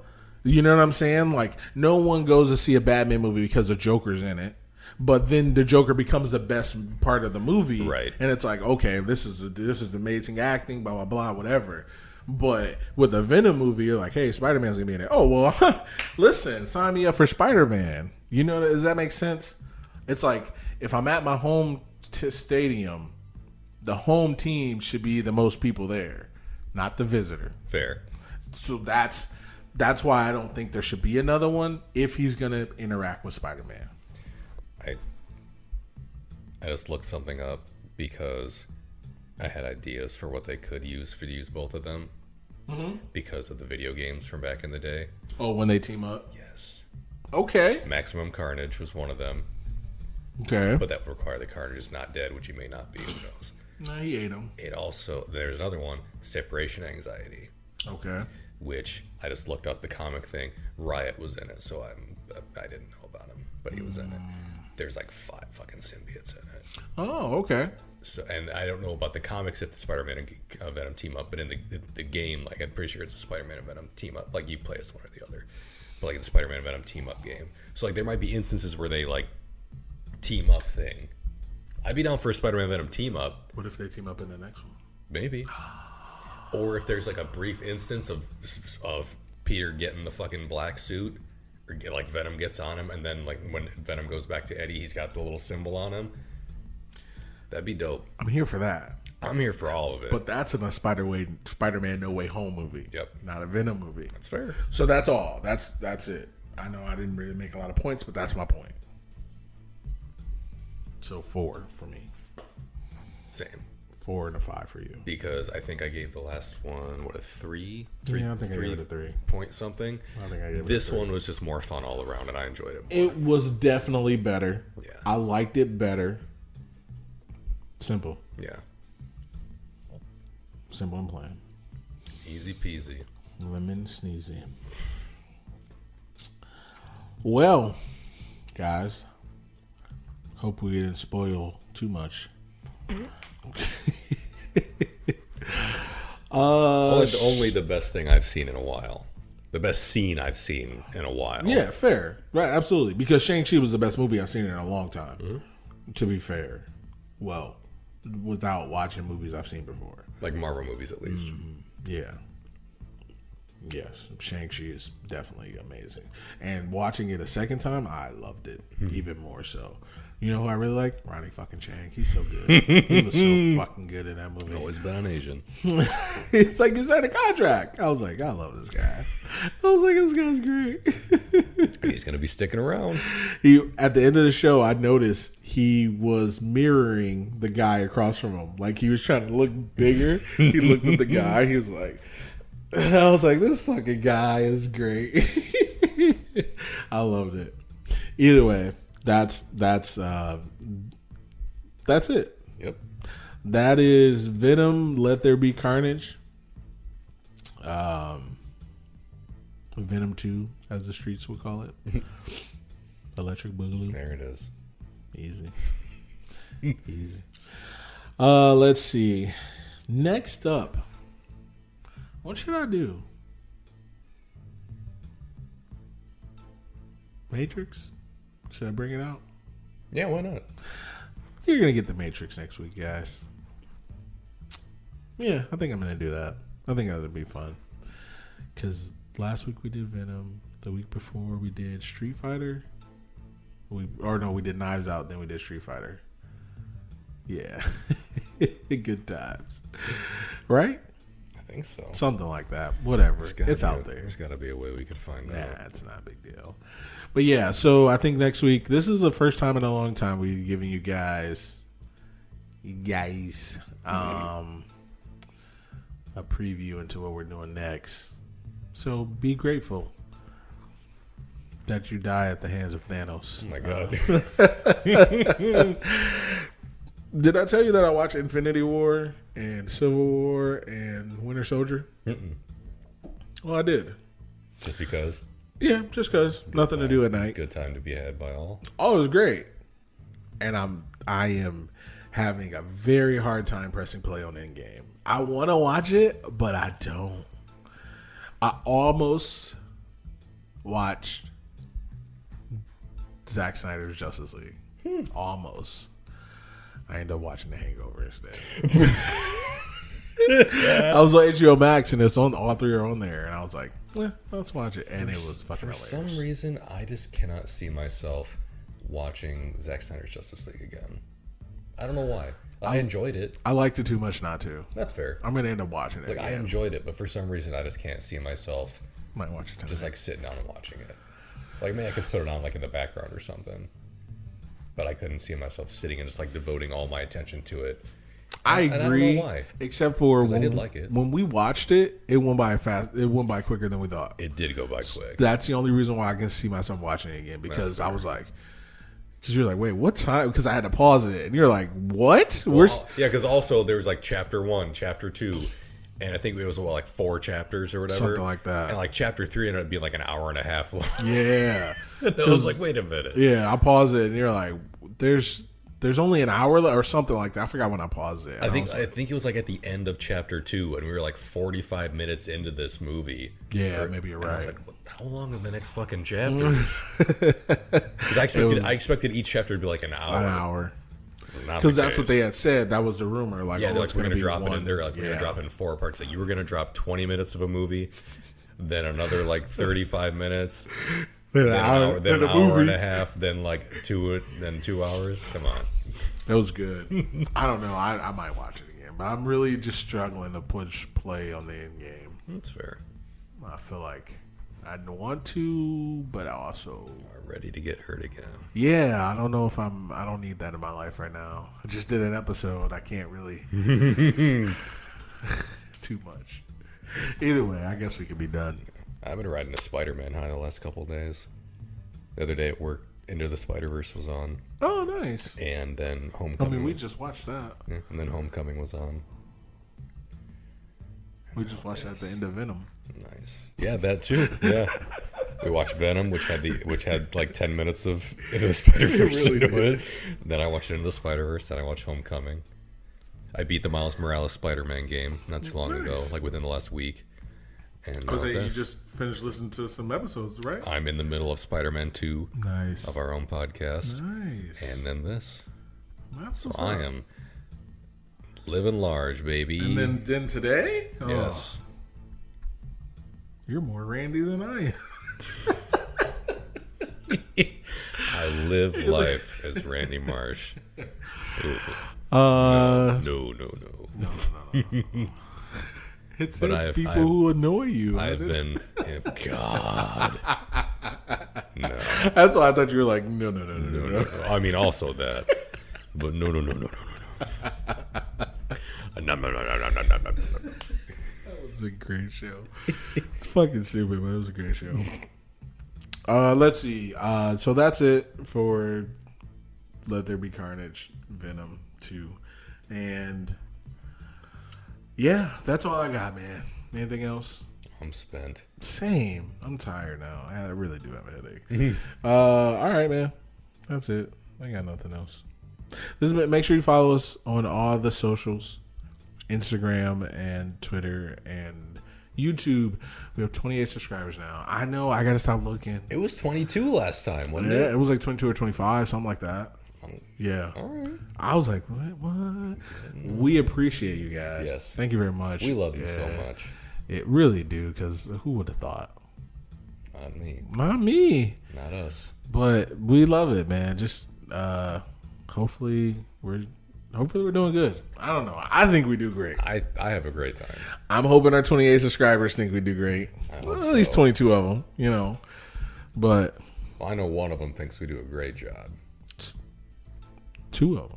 You know what I'm saying? Like, no one goes to see a Batman movie because the Joker's in it. But then the Joker becomes the best part of the movie. Right. And it's like, okay, this is amazing acting, blah, blah, blah, whatever. But with a Venom movie, you're like, hey, Spider-Man's going to be in it. Oh, well, listen, sign me up for Spider-Man. You know, does that make sense? It's like, if I'm at my home stadium, the home team should be the most people there, not the visitor. Fair. So that's why I don't think there should be another one if he's going to interact with Spider-Man. I just looked something up because I had ideas for what they could use to use both of them because of the video games from back in the day. Oh, when they team up? Yes. Okay. Maximum Carnage was one of them. Okay. But that would require the Carnage is not dead, which he may not be. Who knows? No, he ate him. It also, there's another one, Separation Anxiety. Okay. Which I just looked up the comic thing. Riot was in it, so I didn't know about him, but he was in it. There's like 5 fucking symbiotes in it. Oh, okay. So, and I don't know about the comics if the Spider-Man and Venom team up, but in the game, like I'm pretty sure it's a Spider-Man and Venom team up. Like you play as one or the other, but like the Spider-Man and Venom team up game. So like there might be instances where they like team up thing. I'd be down for a Spider-Man Venom team up. What if they team up in the next one? Maybe. Or if there's like a brief instance of Peter getting the fucking black suit, or like Venom gets on him, and then like when Venom goes back to Eddie, he's got the little symbol on him. That'd be dope. I'm here for that. I'm here for all of it. But that's in a Spider-Man No Way Home movie. Yep. Not a Venom movie. That's fair. So that's all. That's it. I know I didn't really make a lot of points, but that's my point. So 4 for me. Same. 4 and a 5 for you. Because I think I gave the last one, what, a 3? Yeah, I think I gave it a 3. Point something. I think I gave this it a 3. one was just more fun all around, and I enjoyed it more. It was definitely better. Yeah. I liked it better. Simple. Yeah. Simple and plain. Easy peasy. Lemon sneezy. Well, guys, hope we didn't spoil too much. Only the best thing I've seen in a while. The best scene I've seen in a while. Yeah, fair. Right, absolutely. Because Shang-Chi was the best movie I've seen in a long time. Mm-hmm. To be fair. Well, without watching movies I've seen before. Like Marvel movies, at least. Yeah. Yes, Shang-Chi is definitely amazing. And watching it a second time, I loved it even more so. You know who I really liked? Ronnie fucking Chang. He's so good. He was so fucking good in that movie. Always been an Asian. It's like he signed a contract. I was like, I love this guy. I was like, this guy's great. And he's going to be sticking around. At the end of the show, I noticed he was mirroring the guy across from him. Like he was trying to look bigger. He looked at the guy. He was like, I was like, this fucking guy is great. I loved it. Either way, that's it. Yep. That is Venom, Let There Be Carnage. Venom 2, as the streets would call it. Electric Boogaloo. There it is. Easy. Easy. Let's see. Next up, what should I do? Matrix? Should I bring it out? Yeah, why not? You're going to get the Matrix next week, guys. Yeah, I think I'm going to do that. I think that would be fun. Because last week we did Venom. The week before we did Street Fighter. We did Knives Out, then we did Street Fighter. Yeah. Good times. Right? I think so. Something like that. Whatever. It's out there. There's got to be a way we can find out. Nah, it's not a big deal. But yeah, so I think next week, this is the first time in a long time we're giving you guys, a preview into what we're doing next. So be grateful that you die at the hands of Thanos. Oh my God. Did I tell you that I watched Infinity War and Civil War and Winter Soldier? Mm-mm. Well, I did. Just because? Yeah, just because. Nothing to do at night. Good time to be had by all. Oh, it was great. And I am having a very hard time pressing play on Endgame. I want to watch it, but I don't. I almost watched Zack Snyder's Justice League. Almost. I ended up watching The Hangover instead. I was on HBO Max and it's on. All three are on there, and I was like, let's watch it. And it was fucking hilarious. For some reason, I just cannot see myself watching Zack Snyder's Justice League again. I don't know why. I enjoyed it. I liked it too much not to. That's fair. I'm gonna end up watching it. Like again. I enjoyed it, but for some reason, I just can't see myself Might watch it tonight. just like sitting down and watching it. Like maybe I could put it on like in the background or something, but I couldn't see myself sitting and just like devoting all my attention to it. I And agree. I don't know why. Except for I did like it. When we watched it, it went by fast. It went by quicker than we thought. It did go by quick. That's the only reason why I can see myself watching it again, because I was like, because you're like, wait, what time? Because I had to pause it, and you're like, what? Well, yeah, because also there was like chapter 1, chapter 2, and I think it was like 4 chapters or whatever, Something like that. And like chapter 3 ended up being like an hour and a half long. Yeah. I was like, wait a minute. Yeah, I paused it, and you're like, there's only an hour or something like that. I forgot when I paused it. I think it was like at the end of chapter 2, and we were like 45 minutes into this movie. Yeah, maybe you're And I was right. like, how long are the next fucking chapters? Because I expected each chapter to be like an hour. An hour. Not Because the that's what case. they had said. That was the rumor. Like, Yeah, oh, they're it's like, we're going to gonna be drop it one. in. They're like, we're gonna drop it in 4 parts. Like, you were gonna drop 20 minutes of a movie, then another like 35 minutes, then an hour and a half, then like 2 hours. Come on. That was good. I don't know. I might watch it again, but I'm really just struggling to push play on the end game. That's fair. I feel like I want to, but I also Are ready to get hurt again. yeah. I don't know if I don't need that in my life right now. I just did an episode. I can't really too much. Either way, I guess we could be done. I've been riding a Spiderman high the last couple of days. The other day at work, Into the Spider-Verse was on, Oh, nice. and then I Homecoming. mean, we just watched that. Yeah, and then Homecoming was on. We just watched that at the end of Venom. Nice. Yeah, that too. Yeah. We watched Venom, which had like 10 minutes of Into the Spider-Verse It really into did. it. Then I watched Into the Spider-Verse. Then I watched Homecoming. I beat the Miles Morales Spider-Man game not too long ago, Nice. like within the last week. And I was saying you this. just finished listening to some episodes, right? I'm in the middle of Spider-Man 2 Nice. of our own podcast, Nice. and then this. That's So what's I up. am living large, baby. And then today, oh, Yes. you're more Randy than I am. I live life as Randy Marsh. Ooh. No. It's But the people who annoy you. I've been, God. No. That's why I thought you were like, no. I mean, also that. But no. No. That was a great show. It's fucking stupid, but it was a great show. Let's see. So that's it for Let There Be Carnage, Venom 2. And yeah, that's all I got, man. Anything else? I'm spent. Same. I'm tired now. I really do have a headache. All right, man. That's it. I got nothing else. Make sure you follow us on all the socials, Instagram and Twitter and YouTube. We have 28 subscribers now. I know. I got to stop looking. It was 22 last time, wasn't Yeah, it? it was like 22 or 25, something like that. Yeah. All right. I was like, what? We appreciate you guys. Yes. Thank you very much. We love you so much. It really do, because who would have thought? Not me. Not me. Not us. But we love it, man. Just hopefully we're doing good. I don't know. I think we do great. I have a great time. I'm hoping our 28 subscribers think we do great. Hope At least so. 22 of them, you know. But Well, I know one of them thinks we do a great job. 2 of them.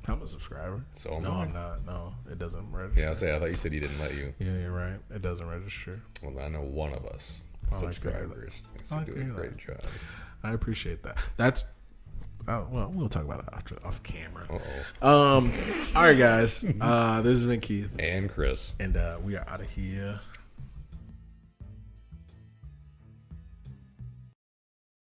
I'm a subscriber. So am No, I. I'm not. No, it doesn't register. Yeah, I thought you said he didn't let you. Yeah, you're right. It doesn't register. Well, I know one of us I like to hear that. subscribers thinks I we like do to a hear great that. job. I appreciate that. That's well, we'll talk about it off camera. Uh-oh. All right, guys. This has been Keith, And Chris. and we are out of here.